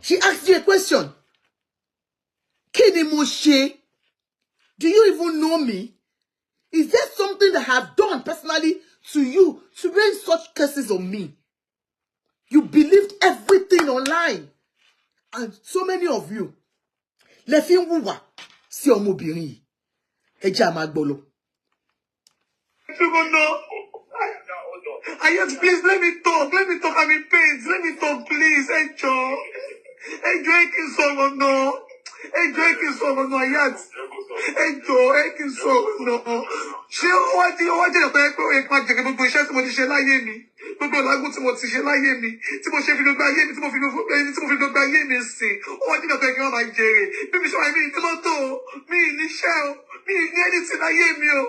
She asked you a question. Kini Moshe, do you even know me? Is there something that I have done personally to you to raise such curses on me? You believed everything online. And so many of you, lefin wuwa si ọmọbìnrin eja magbolo. Ayat, please let me talk. Let me talk. I'm in pain. Let me talk, please. Enjoy. Enjoy kí sọ̀rọ̀ náà. Enjoy kí sọ̀rọ̀ náà, Ayat. Enjoy kí sọ̀rọ̀ náà. Ṣé ó wá jẹ́ pé ó yẹ ká jẹ́ gbogbo iṣẹ́ tí mo ti ṣe láyé mi? Gbogbo ìlágùn tí mo ti ṣe láyé mi, tí mo ṣe fi gbogbo ayé mi, tí mo fi gbogbo ayé mi sìn. Ó wá jẹ́ pé kí wọ́n máa jèrè. Bí mi ṣe wáyé mi ní mọ́tò o, mi ní iṣẹ́ o, mi ní ẹni tí láyé mi o.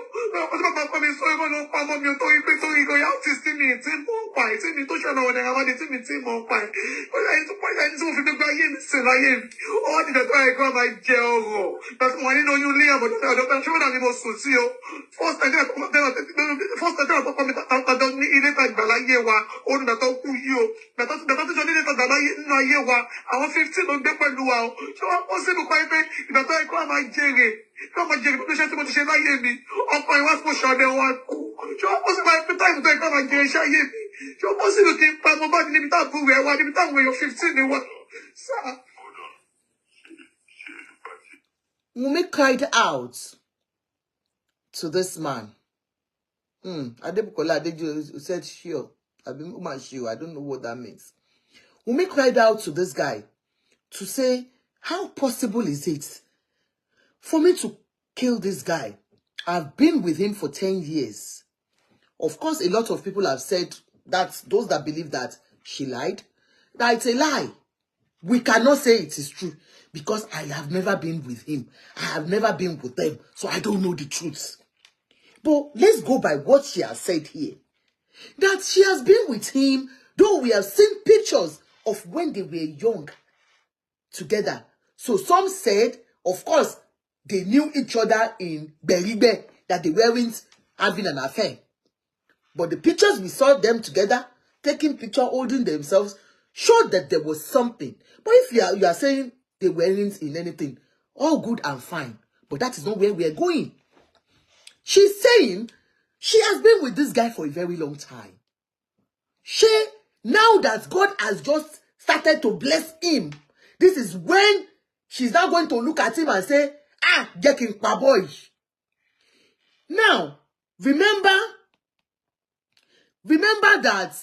Ọjọ́ bàbá ọkọ mi sọ ìwọ ló ń pa ọmọ mi o torí pé torí royalty sí mi tí mo ń pa ẹ̀, tí mi tó ṣọ̀nà ọ̀dẹ̀ àwọn tí mi tí mo ń pa ẹ̀. Ó yẹ ẹni tó pàṣẹ ẹni tí mo fi gbogbo ayé mi sìn láyé mi. Ó wá jẹ́ pé kí wọ́n máa jẹ ọrọ̀. Bẹ́ẹ̀ tí mo wà nínú oyún ilé ọ̀dọ̀ pé ṣé wọ́n dà ní mo sùn sí o. First time àkọ́kọ́ mi tàbí ní ilé tàgbà láyé wa, òun ìgbà tó kú yìí o. Ìgbà tó jọ nílé tàgbà nínú ayé wa, àwọn 15 ló gbé pẹ̀lú wa o. Ṣé wọ́n pọ̀ sí ibùkọ́ pé ìgbà tó yẹ kí wọ́n máa jèrè, kí wọ́n máa jèrè pẹ̀lú iṣẹ́ tí mo ti ṣe láyé mi. Ọkọ ìwá tí mo ṣọdẹ wọn kú. Ṣé wọ́n pọ̀ sí ibùkọ́ táìmù tó yẹ kí wọ́n máa jèrè iṣẹ́ ayé mi. Ṣé wọ́n pọ̀ sí ibùkọ́ kí n pa Mohbad níbi táàbù rẹ̀ wá, níbi táwọn èèyàn 15 ni wá. Wunmi cried out to this man. Adebukola Adeju said, sure. I don't know what that means. Wunmi cried out to this guy to say, how possible is it for me to kill this guy? I've been with him for 10 years. Of course, a lot of people have said that those that believe that she lied, that it's a lie. We cannot say it is true because I have never been with him. I have never been with them, so I don't know the truth. But let's go by what she has said here. That she has been with him, though we have seen pictures of when they were young together. So some said, of course, they knew each other in Beribe, that they weren't having an affair. But the pictures we saw them together, taking picture, holding themselves, showed that there was something. But if you are saying they weren't in anything, all good and fine. But that is not where we are going. She's saying she has been with this guy for a very long time. Now that God has just started to bless him, this is when she's now going to look at him and say, Jekin Paboy. Now, remember that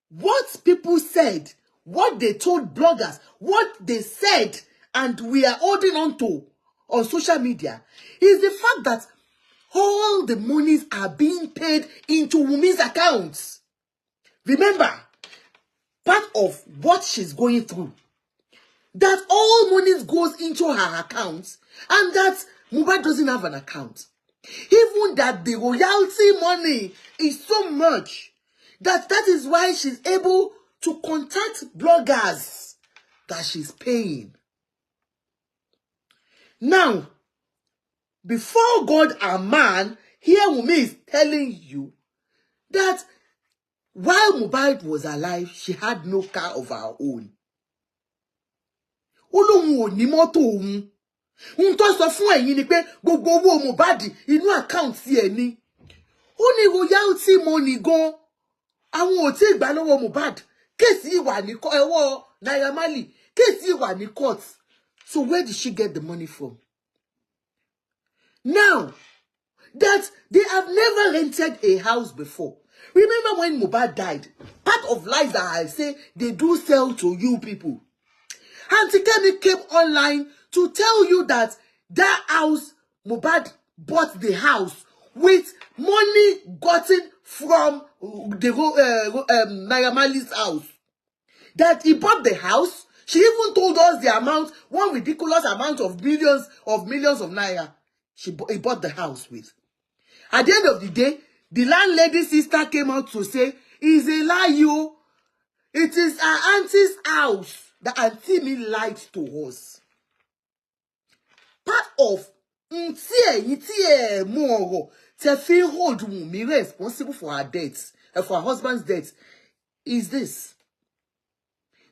what people said, what they told bloggers, what they said, and we are holding on to on social media, is the fact that all the monies are being paid into Wunmi's accounts. Remember, part of what she's going through, that all monies goes into her accounts, and that Mohbad doesn't have an account. Even that the royalty money is so much that is why she's able to contact bloggers that she's paying. Now, before God and man, here Wunmi is telling you that while Mohbad was alive, she had no car of her own. Olóhun ò ní mọ́tò òun. Ohun tó sọ fún ẹ̀yin ni pé gbogbo owó Mohbad inú account ẹ̀ ni. Ó ní royalty money gan. Àwọn ò tí gbà lọ́wọ́ Mohbad. Case yìí wà ní ẹwọ́ Naira Marley. Case yìí wà ní court. So where did she get the money from? Now, that they have never rented a house before. Remember when Mohbad died? Part of lies that I say they do sell to you people. Auntie Kemi came online to tell you that that house, Mohbad bought the house with money gotten from the Naira Marley's house. That he bought the house. She even told us the amount, one ridiculous amount of millions of naira he bought the house with. At the end of the day, the landlady's sister came out to say, it's a lie, you. It is our auntie's house. The auntie me lied to us. Part of Tefi hold Wunmi responsible for her death, for her husband's death, is this.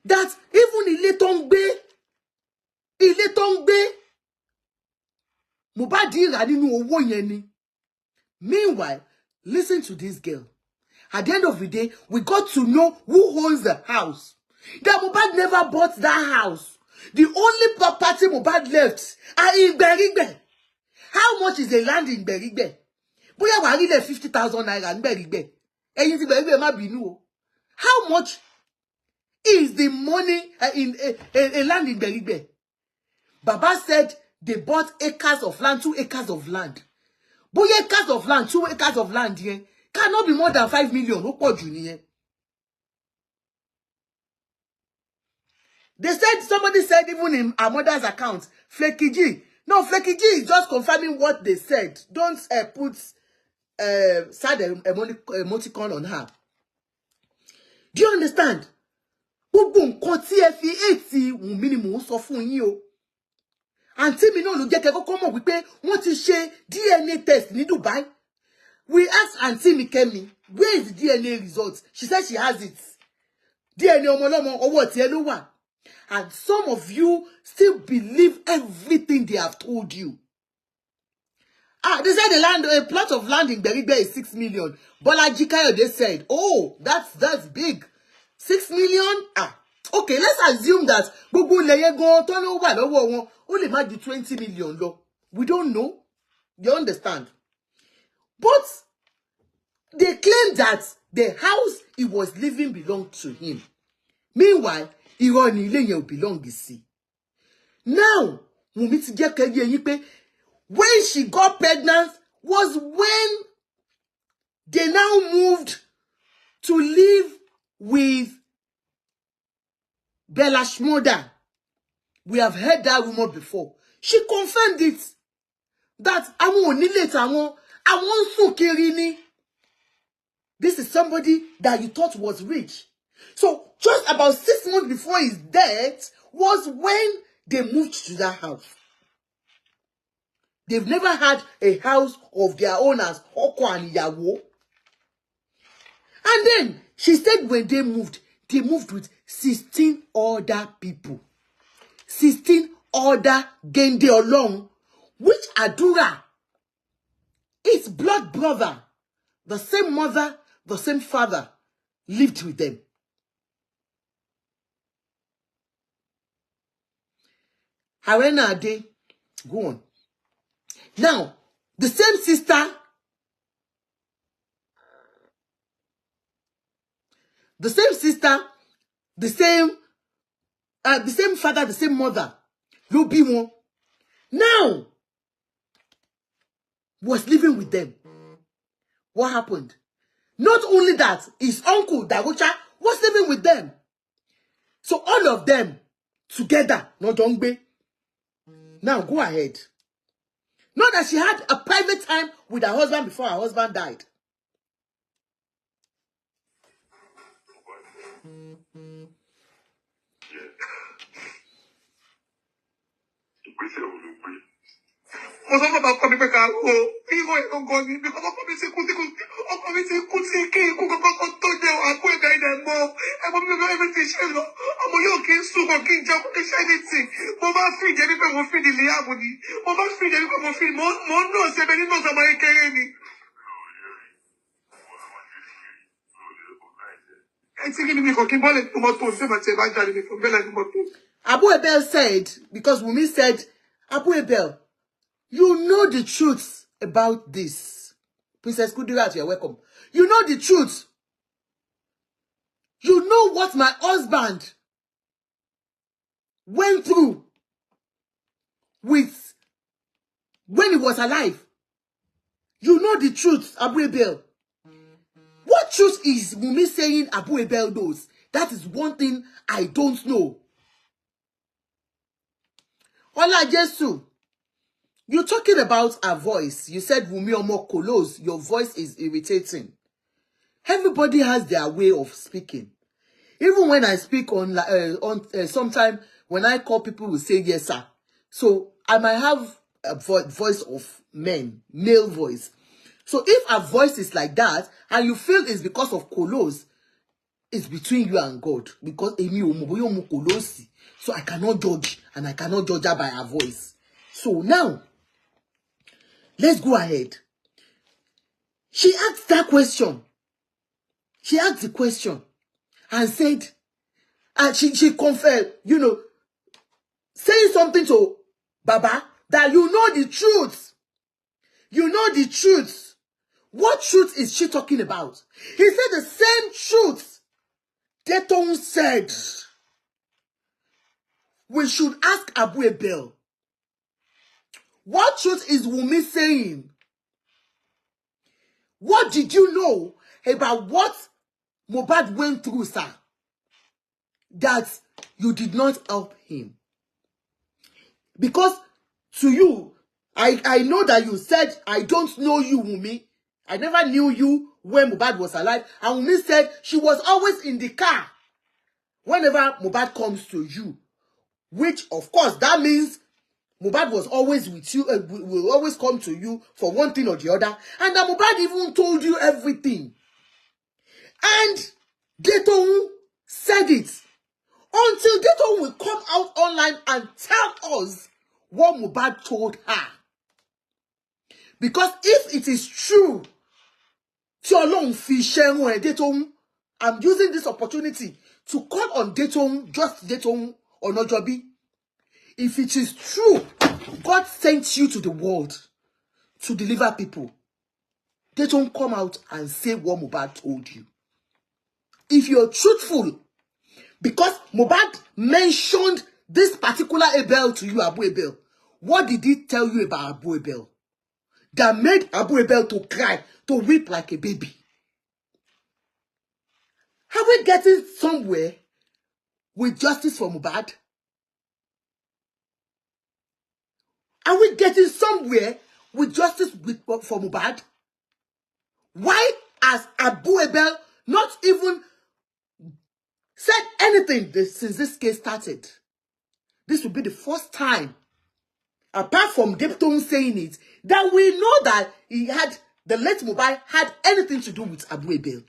That even ilé tó ń gbé, Mohbad rà nínú owó yẹn ni. Meanwhile, listen to this girl. At the end of the day, we got to know who owns the house. That Mohbad never bought that house. The only property Mohbad left are in Berigbe. How much is the land in Berigbe? Bóyá wà rí lẹ̀ 50,000 naira in Berigbe. Ẹ̀yin tí Berigbe má bínú o. How much is the money in a land in Berigbe? Baba said they bought acres of land, 2 acres of land. Bóyá acres of land, 2 acres of land here cannot be more than 5 million. Ó pọ̀ jù nìyẹn. They said, somebody said even in our mother's account, Flaky G. No, Flaky G is just confirming what they said. Don't put sad emoticon on her. Do you understand? Gbogbo nǹkan tí ẹ fi eti Wunmi ni mò ń sọ fún yín o. Àǹtí mi náà ló jẹ́ kẹ́ kọ́kọ́ mọ̀ wípé wọ́n ti ṣe DNA test ní Dubai. We asked Auntie mi Kemi, where is the DNA result? She said she has it. DNA ọmọlọ́mọ ọwọ́ tí ẹ ló wà. And some of you still believe everything they have told you. They said a plot of land in Berigbe is 6 million. Bolaji Kayode said, oh, that's big. 6 million? Okay, let's assume that gbogbo leye gan tó ló wà lọ́wọ́ wọn ó lè má ju 20 million lọ. We don't know. You understand? But they claim that the house he was living belonged to him. Meanwhile, irọ́ ni ilé yẹn ò belong sí. Now, Wunmi ti jẹ́ kẹ́ yé yín pé when she got pregnant was when they now moved to live with Bella's mother. We have heard that rumor before. She confirmed it. That àwọn onílé tàwọn àwọn sùn kiri ni. This is somebody that you thought was rich. So just about 6 months before his death was when they moved to that house. They've never had a house of their own as Oko and Ìyàwó. And then she said when they moved with 16 other people. 16 other Gende Olong, which Adura, its blood brother, the same mother, the same father, lived with them. Harena Ade, go on. Now, the same sister, the same father, the same mother, Lobimo, now was living with them. What happened? Not only that, his uncle, Dagocha, was living with them. So all of them together, no Dongbe. Now go ahead. Not that she had a private time with her husband before her husband died. Mo sọ fún ọkọ mi pé ká wo ìwọ ìgangan ni bí ọkọ mi ti kú sí kí ikú kọ́kọ́ tó jẹ àpò ẹ̀dá ẹ̀dá ẹ̀mọ́ mi bẹ́ẹ̀ bí ti ṣe lọ ọmọ yóò kí n sùn kọ́ kí n jẹun kí n ṣe anything mo bá fi ìjẹ́ nípa mo fi ìdílé ààbò ni mo bá fi ìjẹ́ nípa mo ń nà ṣe bẹ́ẹ̀ nínú ọ̀sán ọmọ kékeré ni. Abu Abel said, because Wunmi said, Abu Abel, you know the truth about this. Princess Kudirat, you're welcome. You know the truth. You know what my husband went through with when he was alive. You know the truth, Abu Abel. What truth is Wunmi saying Abu Abel knows? That is one thing I don't know. Ola Jesu, you're talking about her voice. You said Wunmi Omo Kolos, your voice is irritating. Everybody has their way of speaking. Even when I speak on sometime when I call, people will say yes sir. So I might have a voice of men, male voice. So if a voice is like that and you feel it's because of Kolos, it's between you and God, because so I cannot judge, and I cannot judge her by her voice. So now let's go ahead. She asked that question. She asked the question and said, and she confessed, you know, saying something to Baba that you know the truth. You know the truth. What truth is she talking about? He said the same truth Detoun said. We should ask Abu Abel. What truth is Wunmi saying? What did you know about what Mohbad went through, sir? That you did not help him. Because to you, I know that you said, I don't know you, Wunmi. I never knew you when Mohbad was alive. And Wunmi said she was always in the car whenever Mohbad comes to you. Which, of course, that means Mohbad was always with you, will always come to you for one thing or the other. And that Mohbad even told you everything. And Detoun said it. Until Detoun will come out online and tell us what Mohbad told her. Because if it is true, Detoun, I'm using this opportunity to call on Detoun, just Detoun Onajobi. If it is true, God sent you to the world to deliver people. Detoun, come out and say what Mohbad told you. If you're truthful, because Mohbad mentioned this particular Abel to you, Abu Abel, what did he tell you about Abu Abel that made Abu Abel to cry, to weep like a baby? Are we getting somewhere with justice for Mohbad? Are we getting somewhere with justice for Mohbad? Why has Abu Abel not even said anything since this case started? This will be the first time, apart from Detoun saying it, that we know that the late Mohbad had anything to do with Abu Abel.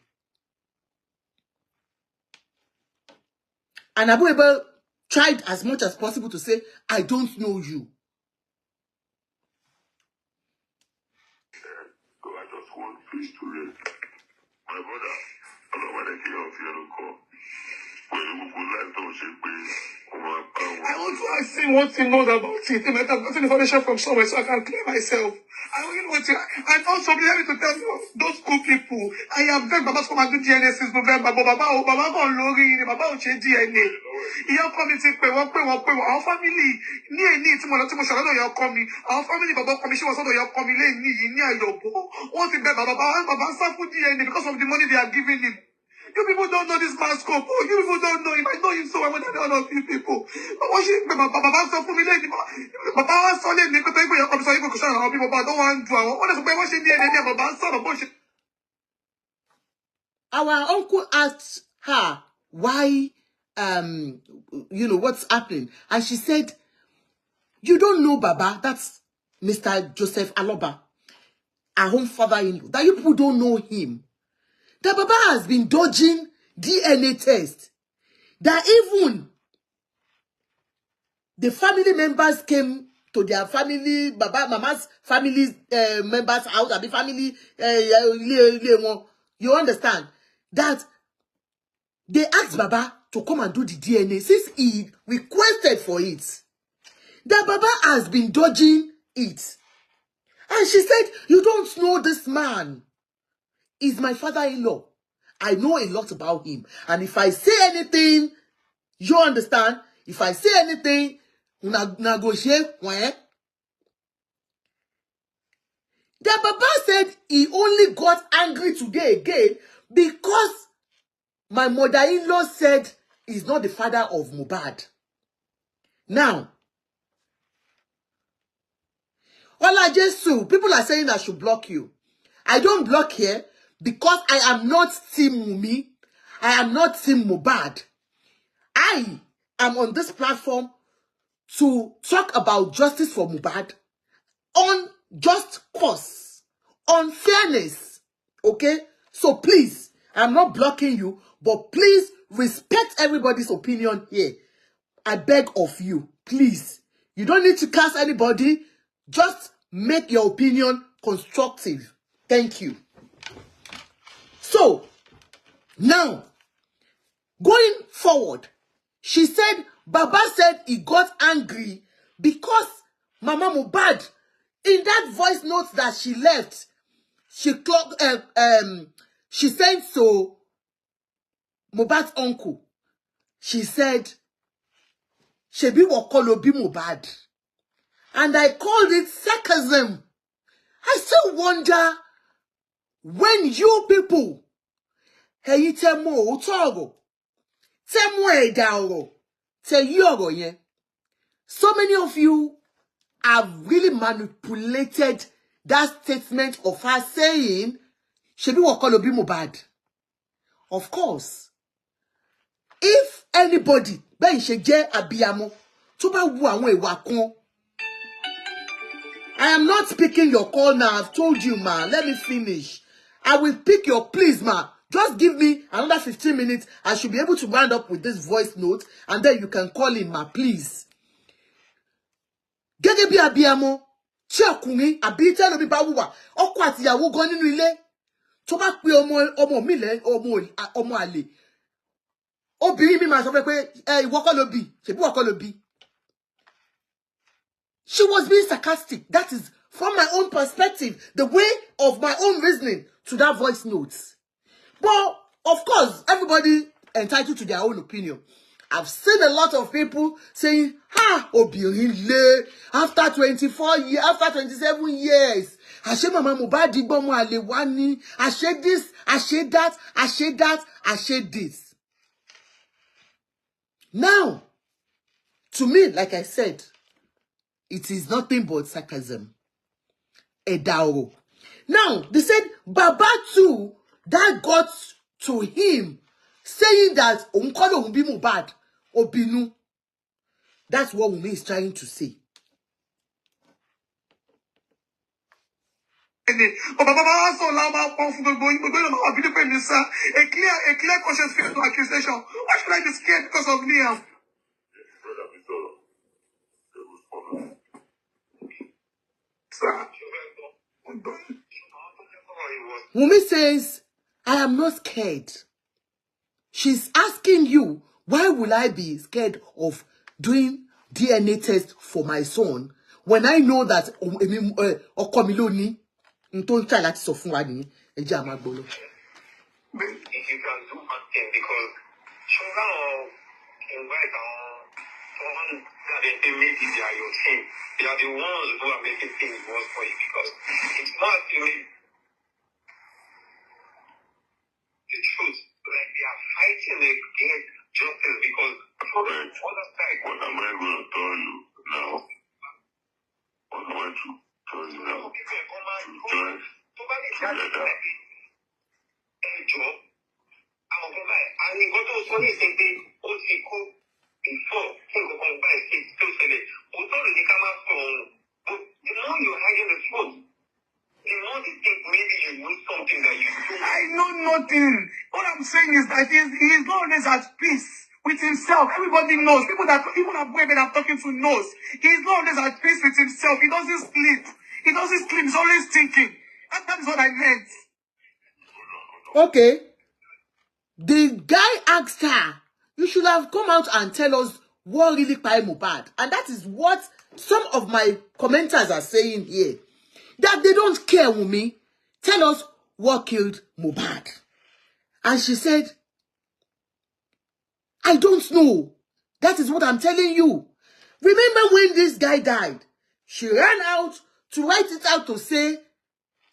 And Abu Abel tried as much as possible to say, I don't know you. So I just want peace to reign. My brother, I don't want to kill off your call. I want to ask him what he knows about it. He might have gotten information from somewhere so I can clear myself. I really want to. And also, be able to tell you, those cool people, I have begged Baba to come and do DNA since November. But Baba got lorry, Baba will change DNA. Your committee, our family, near need to Mono your coming. Our family, Baba commission was your coming, near your bow. What's the Baba for DNA because of the money they are giving him. You people don't know this man's scope. Oh, you people don't know him. I know him so well more than all of you people. But what she, Baba saw for me, Baba saw me, because you come so you go question how people, but I don't want to. What is what she did? Baba saw the bullshit. Our uncle asked her why, you know, what's happening. And she said, you don't know Baba. That's Mr. Joseph Aloba, our own father-in-law. That you people don't know him. That Baba has been dodging DNA test. That even the family members came to their family, Mama's family members' house, and the family, you understand? That they asked Baba to come and do the DNA since he requested for it. That Baba has been dodging it. And she said, you don't know this man. He's my father-in-law. I know a lot about him. And if I say anything, you understand? If I say anything, negotiate. The Baba said he only got angry today again because my mother-in-law said he's not the father of Mohbad. Now, Ola Jesu, people are saying I should block you. I don't block here because I am not Team Mumi. I am not Team Mohbad. I am on this platform to talk about justice for Mohbad on just cause, on fairness. Okay? So please, I'm not blocking you, but please respect everybody's opinion here. I beg of you, please. You don't need to curse anybody. Just make your opinion constructive. Thank you. So, now, going forward, she said, Baba said he got angry because Mama Mohbad, in that voice note that she left, she sent to Mohbad's uncle. She said, Shebi Wakolo bi Mohbad. And I called it sarcasm. I still wonder when you people, hey, temo utoro, temo edaoro, te yoro yen. So many of you have really manipulated that statement of her saying, Shebi Wakolo bi Mohbad. Of course, if anybody, ben she je abiyamo, tó bá wu àwọn ìwà kan. I am not speaking your call now. I've told you, ma. Let me finish. I will pick your, please, ma. Just give me another 15 minutes. I should be able to round up with this voice note. And then you can call in, ma, please. Gẹ́gẹ́ bí abiyamọ, tí ọkùnrin àbí tẹ́lẹ̀ bí bá wùwà, ọkọ àti ìyàwó gan nínú ilé. Tó bá pe ọmọ mi lẹ́, ọmọ àlè. Obìnrin mi máa sọ pé ìwọ kọ́ ló bí, ṣebí ìwọ kọ́ ló bí. She was being sarcastic. That is from my own perspective, the way of my own reasoning to that voice notes. But, of course, everybody entitled to their own opinion. I've seen a lot of people saying, ha, Obirile, after 24 years, after 27 years, Ashe Mama Mohbad digbomo alewani, Ashe this, Ashe that, Ashe that, Ashe this. Now, to me, like I said, it is nothing but sarcasm. Edaoro. Now, they said, Baba too, that got to him, saying that, Onkolo Umbi Mohbad, Obinu. That's what Wunmi is trying to say. A clear conscience fear to accusation. Why should I be scared because of Liam? Wunmi says, I am not scared. She's asking you, why will I be scared of doing DNA test for my son when I know that Okomiloni don't try like so funny. If you can do one thing, because somehow invite someone that they maybe they are your team. They are the ones who are making things worse for you, because it's not actually the truth. Like they are fighting against justice because for the other side. What am I going to tell you now? What am I to tell you now? To join together. I'm going to I mean, what was funny is that before things are going by, it's still selling. But the more you're hiding the truth, the more they think maybe you know something that you don't. I know nothing. What I'm saying is that he is not always at peace with himself. Everybody knows. People that even Abu Abel I'm talking to knows. He is not always at peace with himself. He doesn't sleep. He doesn't sleep. He's always thinking. That is what I meant. Okay. The guy asked her, you should have come out and tell us what really killed Mohbad. And that is what some of my commenters are saying here. That they don't care, Wunmi. Tell us what killed Mohbad. And she said, I don't know. That is what I'm telling you. Remember when this guy died? She ran out to write it out to say,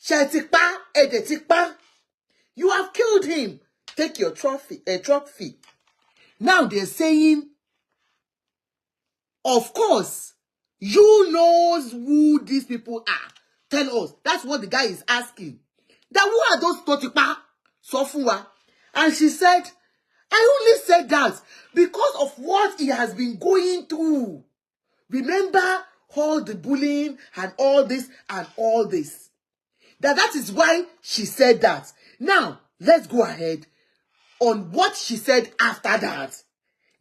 Shetikpa, Edetikpa. You have killed him. Take your trophy. Now they're saying, of course, you knows who these people are. Tell us. That's what the guy is asking. That who are those Totipa? Sofuwa. And she said, I only said that because of what he has been going through. Remember all the bullying and all this and all this. That is why she said that. Now, let's go ahead on what she said after that.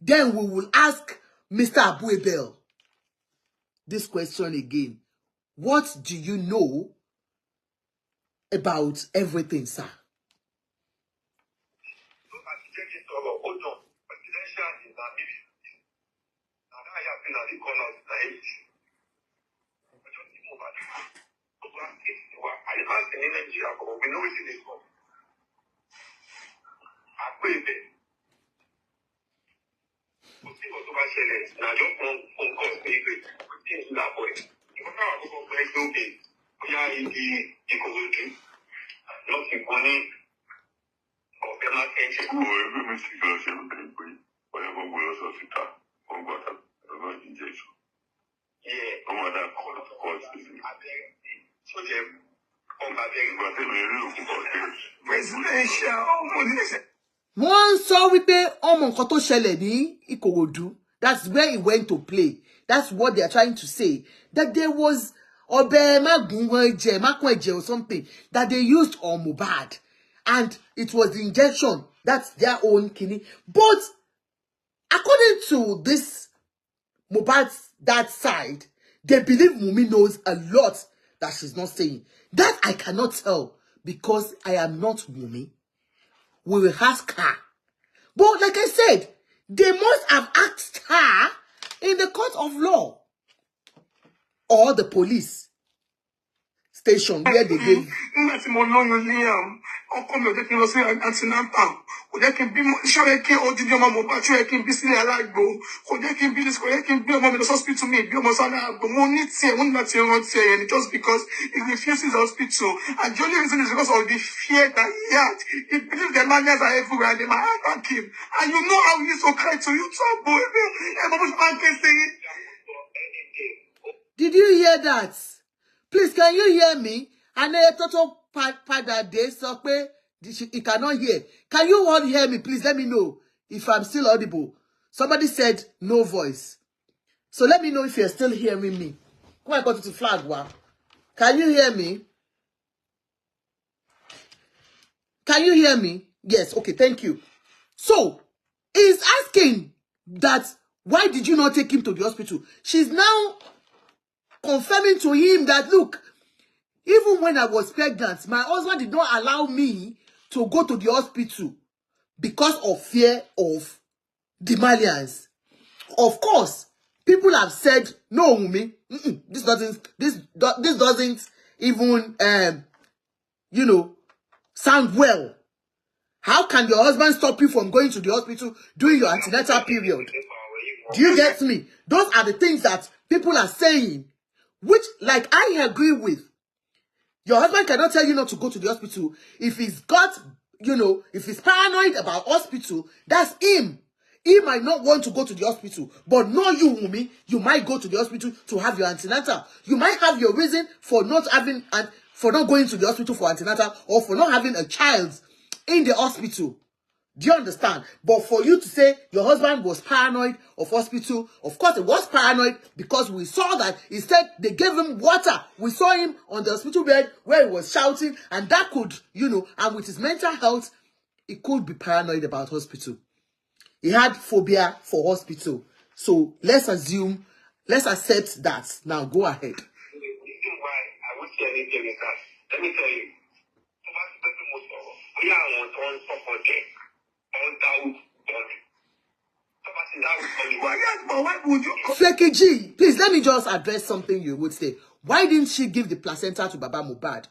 Then we will ask Mr. Abu Abel this question again. What do you know about everything, sir? One saw wípé ọmọ nǹkan tó ṣẹlẹ̀ ní Ìkòròdú. That's where he went to play. That's what they are trying to say. That there was ọbẹ̀ mákùnẹ̀jẹ̀ or something that they used on Mohbad. And it was the injection. That's their own kidney. But according to this Mohbad's that side, they believe Wunmi knows a lot that she's not saying. That I cannot tell because I am not Wunmi. We will ask her. But like I said, they must have asked her in the court of law or the police station where they gave. Kò jẹ́ kí n bímọ ṣọ́yẹ́ kí odidi ọmọ Mohbad ṣọ́yẹ́ kí n bí sílẹ̀ aláàgbò kò jẹ́ kí n bí kò jẹ́ kí n bí ọmọ mi lọ hospital mi bí ọmọ sọ́nà àgbò mo ní tiẹ̀ mo ní láti rántí ẹ̀yẹ just because he refuses hospital and the only reason is because of the fear that he had. He believes the manias are everywhere and they might attack him and you know how he used to cry to you too, boy. Did you hear that? Please, can you hear me? And a total padà dé sọ pé he cannot hear. Can you all hear me? Please let me know if I'm still audible. Somebody said no voice. So let me know if you're still hearing me. Come on, go to the flag. Wow. Can you hear me? Can you hear me? Yes. Okay, thank you. So, he's asking that why did you not take him to the hospital? She's now confirming to him that, look, even when I was pregnant, my husband did not allow me to go to the hospital because of fear of the Malians. Of course, people have said, no, Wunmi, this doesn't even, you know, sound well. How can your husband stop you from going to the hospital during your antenatal period? Do you get me? Those are the things that people are saying, which, like, I agree with. Your husband cannot tell you not to go to the hospital. If he's got, you know, if he's paranoid about hospital, that's him. He might not want to go to the hospital. But no, you, Wunmi, you might go to the hospital to have your antenatal. You might have your reason for not having, and for not going to the hospital for antenatal, or for not having a child in the hospital. Do you understand? But for you to say your husband was paranoid of hospital, of course it was paranoid because we saw that he said they gave him water. We saw him on the hospital bed where he was shouting, and that could, you know, and with his mental health, he could be paranoid about hospital. He had phobia for hospital. So let's assume, let's accept that. Now go ahead. The reason why I would say anything is that, let me tell you, Flecky G, please let me just address something you would say. Why didn't she give the placenta to Baba Mohbad?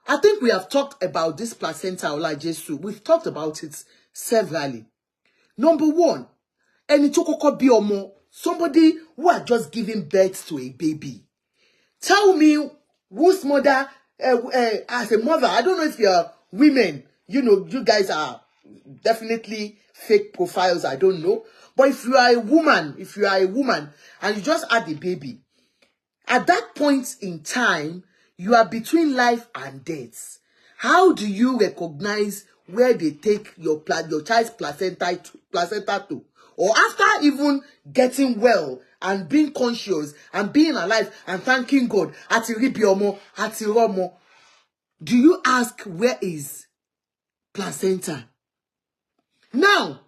I think we have talked about this placenta Olajesu. We've talked about it severally. Number one, ẹni tó kọ́kọ́ bí ọmọ, somebody who had just given birth to a baby. Tell me whose mother, as a mother, I don't know if you're women, you know, you guys are definitely fake profiles, I don't know. But if you are a woman, and you just had a baby, at that point in time, you are between life and death. How do you recognize where they take your child's placenta to? Or after even getting well and being conscious and being alive and thanking God, ati ribiomo, ati romo, do you ask where is placenta? Now,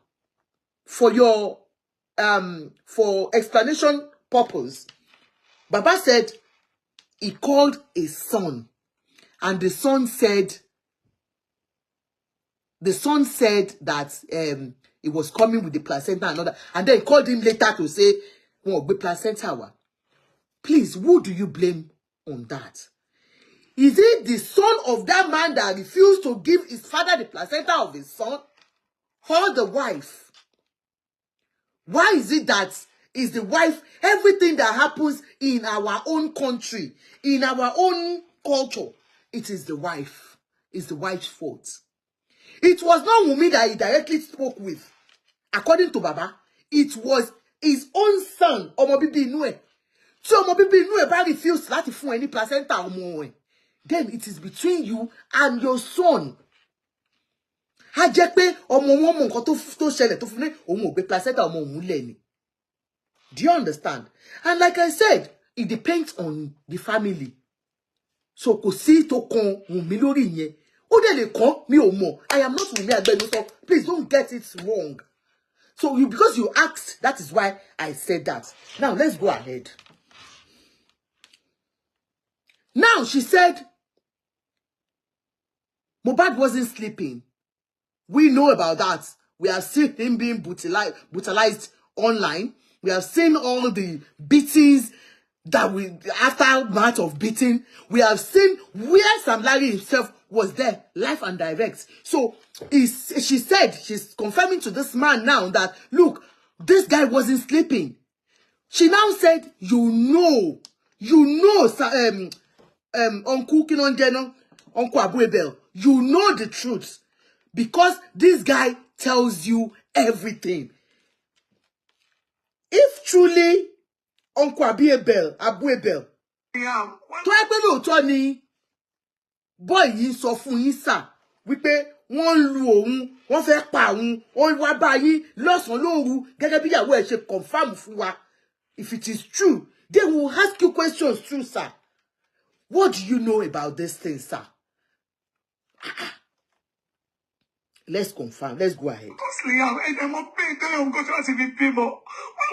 for your for explanation purpose, Baba said he called a son, and the son said that he was coming with the placenta and all that, and then he called him later to say, "Oh, the placenta." Please, who do you blame on that? Is it the son of that man that refused to give his father the placenta of his son, or the wife? Why is it that is the wife? Everything that happens in our own country, in our own culture, it is the wife. It's the wife's fault. It was not Wunmi that he directly spoke with. According to Baba, it was his own son, Ọmọ bíbí inú ẹ̀. So Ọmọ bíbí inú ẹ̀ bá refuse láti fún any placenta ọmọ ẹ̀, then it is between you and your son. Ha jẹ́ pé ọmọ wọn mọ nǹkan tó ṣẹlẹ̀ tó fún ní òun ò gbé placenta ọmọ òun lẹ̀ ni. Do you understand? And like I said, it depends on the family. So kò sí tó kan Wunmi lórí yẹn. Ó dẹ̀ lè kàn mi ò mọ̀. I am not Wunmi Agbenuso. Please don't get it wrong. So because you asked, that is why I said that. Now let's go ahead. Now she said Mohbad wasn't sleeping. We know about that. We have seen him being brutalized online. We have seen all the beatings that aftermath of beating. We have seen where Sam Larry himself was there, live and direct. So she said, she's confirming to this man now that, look, this guy wasn't sleeping. She now said, Uncle Kinonjeno, Uncle Abu Abel, you know the truth. Because this guy tells you everything. If truly Uncle Abu Abel, to ẹgbẹ́ lóòótọ́ ni boy yìí sọ fún yín sà wípé wọ́n lu òun, wọ́n fẹ́ pa òun, wọ́n wá bá yín lọ́sàn-án lóru gẹ́gẹ́ bí ìyàwó ẹ̀ ṣe confirm fún wa. If it is true, they will ask you questions too, sir. What do you know about this thing, sir? Let's confirm. Let's go ahead. Why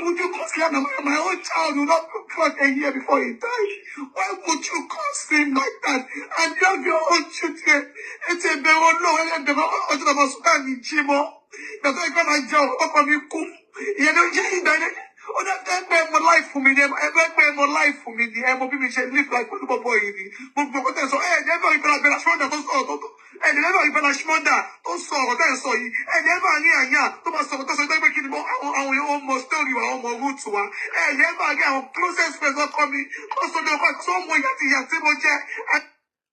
would you curse Liam? My own child will not clock a year before he died. Why would you curse him like that? And you have your own children. It's a oh, that my life for me, my life for me, the MOB should live like a little boy. But so, never even a Belashmonda, and never even a Shmonda, also, that's so, and never near, Thomas, I almost tell you, I almost root to one, and never again, closest friends are coming, also, there was someone that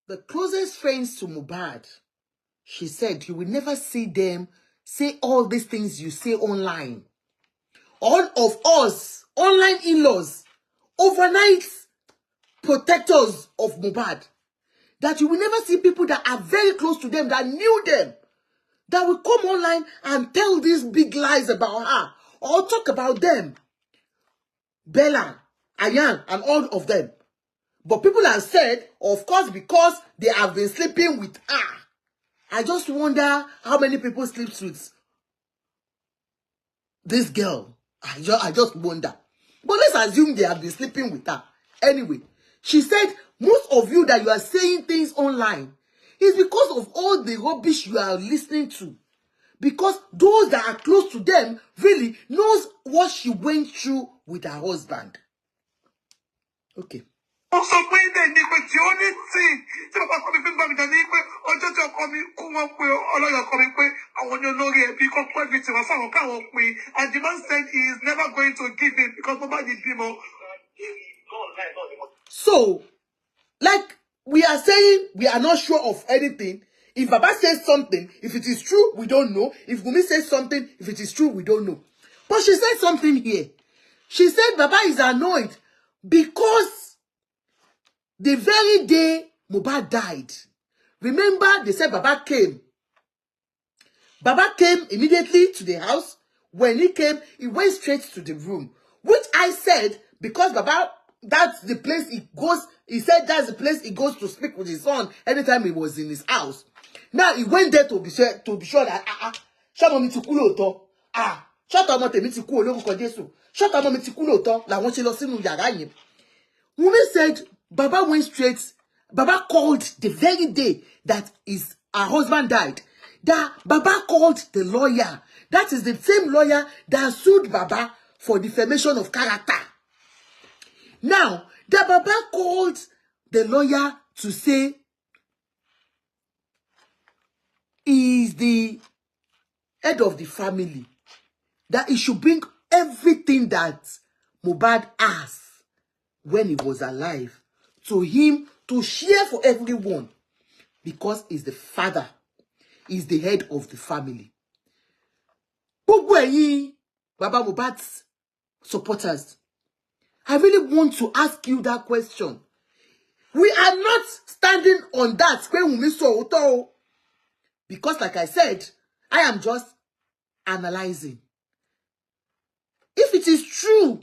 the closest friends to Mohbad, she said, you will never see them say all these things you say online. All of us, online in-laws, overnight protectors of Mohbad, that you will never see people that are very close to them, that knew them, that will come online and tell these big lies about her, or talk about them. Bella, Ayat, and all of them. But people have said, of course, because they have been sleeping with her. I just wonder how many people sleep with this girl. I just wonder. But let's assume they have been sleeping with her. Anyway, she said, most of you that you are saying things online is because of all the rubbish you are listening to. because those that are close to them really knows what she went through with her husband. Okay. Also, when they need the only thing, tí bàbá kọ́ mi fi ń bá mi jà ní pé ọjọ́ tí ọkọ mi kú wọn pé ọlọ́yọ̀ kọ́ mi pé àwọn ní olórí ẹbí kọ́ pẹ́ bí tiwọn fáwọn káwọn pé, and the man said he is never going to give in because Mohbad did bímọ. So, like we are saying, we are not sure of anything. If Baba says something, if it is true, we don't know. If Wunmi says something, if it is true, we don't know. But she said something here. She said Baba is annoyed because the very day Mohbad died, remember they said Baba came. Baba came immediately to the house. When he came, he went straight to the room, which I said, because Baba, that's the place he goes. He said that's the place he goes to speak with his son anytime he was in his house. Now he went there to be sure that Shama ti kú lóòótọ́. Shut up, Monte ti kú olórúkọ Jésù. Shut up, ti kú lóòótọ́. La wọ́n ṣe lọ sínú yàrá yẹn. Wunmi said Baba went straight. Baba called the very day that her husband died. That Baba called the lawyer. That is the same lawyer that sued Baba for defamation of character. Now, the Baba called the lawyer to say he is the head of the family, that he should bring everything that Mohbad has when he was alive to him to share for everyone, because he's the father, he's the head of the family. Baba Mohbad's supporters, I really want to ask you that question. We are not standing on that because, like I said, I am just analyzing. If it is true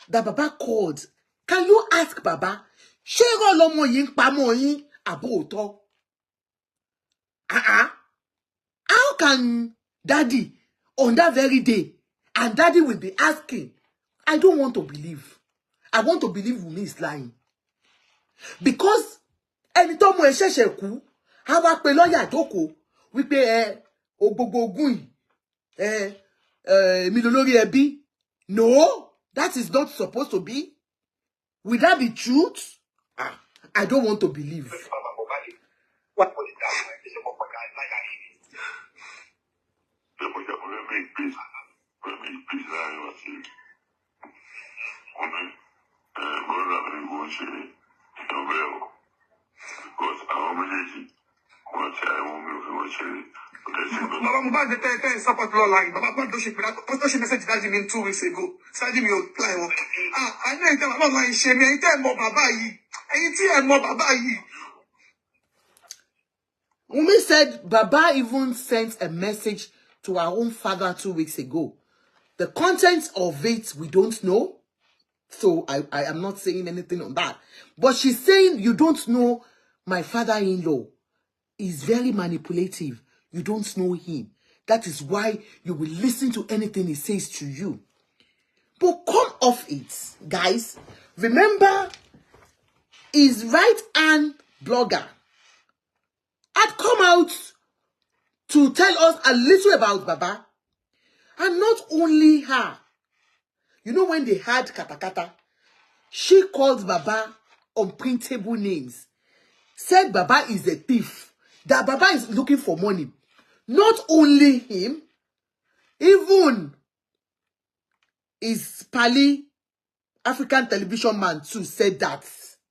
that Baba called, can you ask Baba, how can Daddy on that very day, and Daddy will be asking? I don't want to believe. I want to believe Wunmi is lying. Because anytime we ṣẹ̀ṣẹ̀ kú, a wá pe lawyer jókòó wípé gbogbo ogun mi lolórí ẹbí. No, that is not supposed to be. Will that be truth? I don't want to believe. Baba Mohbad support law line. Baba Mohbad don't she message Daddy me 2 weeks ago. Daddy me reply one. I know you tell Baba line shame me. You tell more Baba yi. You tell more Baba yi. Wunmi said Baba even sent a message to our own father 2 weeks ago. The contents of it we don't know. So I am not saying anything on that. But she's saying you don't know my father-in-law. He's very manipulative. You don't know him. That is why you will listen to anything he says to you. But come off it, guys. Remember, his right-hand blogger had come out to tell us a little about Baba. And not only her. You know, when they had Katakata, she called Baba unprintable names. Said Baba is a thief. That Baba is looking for money. Not only him, even his pally African television man too said that.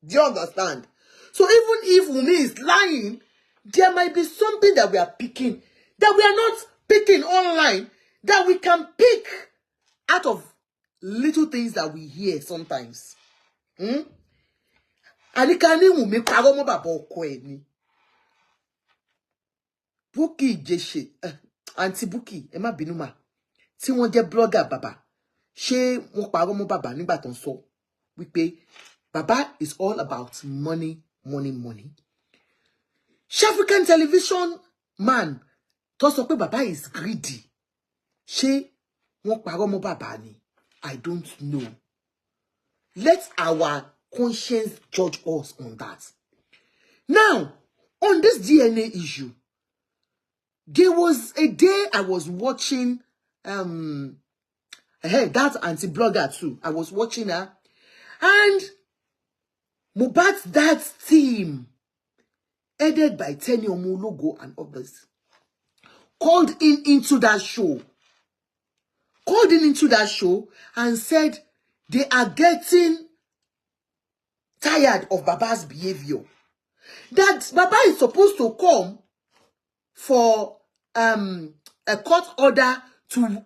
Do you understand? So even if Wunmi is lying, there might be something that we are picking, that we are not picking online, that we can pick out of little things that we hear sometimes. Anikani Wunmi parọ́ mọ́ bàbá ọkọ ẹ̀ ni. Bukky Jesse, Auntie Bukky, ẹ má bínú mà. Tí wọ́n jẹ́ blogger bàbá, ṣé wọ́n parọ́ mọ́ bàbá nígbà tó ń sọ wípé Baba is all about money, money, money. African television man tó sọ pé Baba is greedy. Ṣé wọ́n parọ́ mọ́ bàbá ni? I don't know. Let our conscience judge us on that. Now, on this DNA issue, There was a day I was watching that anti-blogger too. I was watching her, and Mohbad's dad's team, headed by Tenny Omologo and others, called into that show and said they are getting tired of Baba's behavior. That Baba is supposed to come for a court order to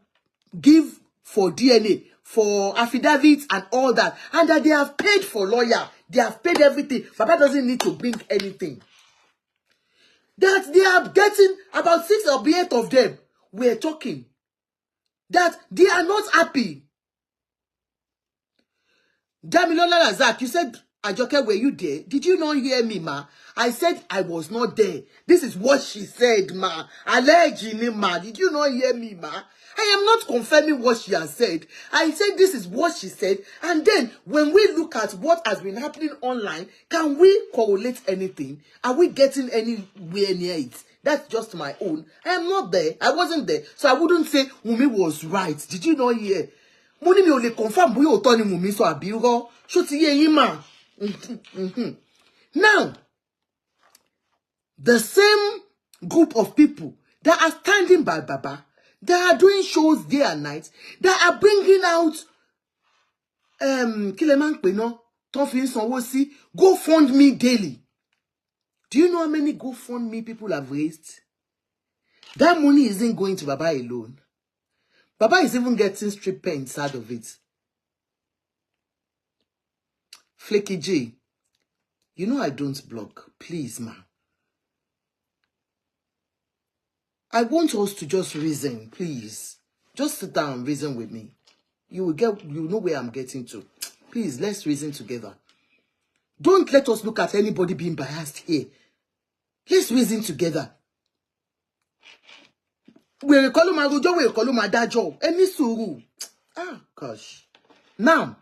give for DNA, for affidavits and all that, and that they have paid for lawyer, they have paid everything. Baba doesn't need to bring anything. That they are getting about 6 or 8 of them. We're talking that they are not happy. Damilola Razak, you said, Ajoke, were you there? Did you not hear me, ma? I said I was not there. This is what she said, ma. Allegedly, ma. Did you not hear me, ma? I am not confirming what she has said. I said this is what she said. And then when we look at what has been happening online, can we correlate anything? Are we getting anywhere near it? That's just my own. I am not there. I wasn't there. So I wouldn't say Wunmi was right. Did you not hear? Mo ní mi ò lè confirm bóyá òótọ́ ni Wunmi sọ àbí irọ́. Ṣó ti yé yín mà? Now, the same group of people that are standing by Baba, that are doing shows day and night, that are bringing out kí lẹ máa ń pè náà tó fi ń sanwó sí GoFundMe daily. Do you know how many GoFundMe people have raised? That money isn't going to Baba alone. Baba is even getting strip pens out of it. Flaky J, you know I don't block. Please, ma. I want us to just reason, please. Just sit down and reason with me. You know where I'm getting to. Please, let's reason together. Don't let us look at anybody being biased here. Let's reason together. We're calling my rojo, we're calling my dajo. Any suru. Ah, gosh. Now,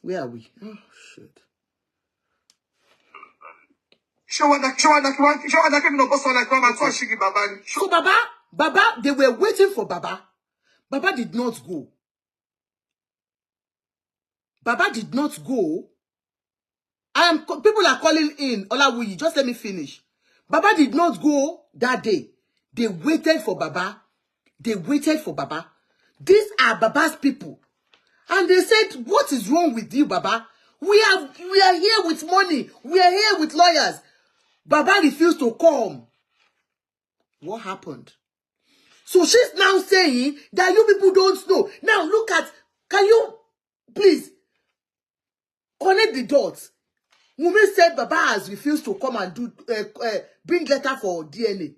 where are we? Oh, shit. So Baba, they were waiting for Baba. Baba did not go. Baba did not go. People are calling in. Olawuyi, just let me finish. Baba did not go that day. They waited for Baba. They waited for Baba. These are Baba's people. And they said, what is wrong with you, Baba? We are here with money. We are here with lawyers. Baba refused to come. What happened? So she's now saying that you people don't know. Now look at, can you please connect the dots? Wunmi said Baba has refused to come and do bring letter for DNA.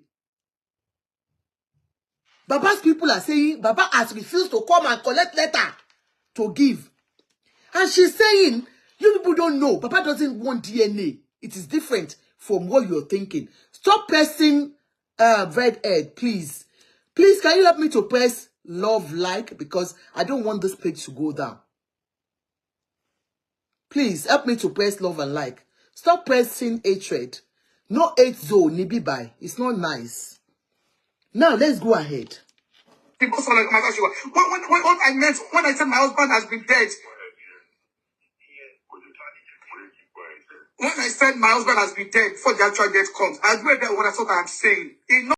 Baba's people are saying Baba has refused to come and collect letter to give. And she's saying, you people don't know. Baba doesn't want DNA. It is different from what you're thinking. Stop pressing red head, please. Please, can you help me to press love like? Because I don't want this page to go down. Please, help me to press love and like. Stop pressing hatred. No hate zone, nibi by. It's not nice. Now, let's go ahead. When I said my husband has been dead. When I said my husband has been dead before the actual death comes, I read that what I thought I'm saying.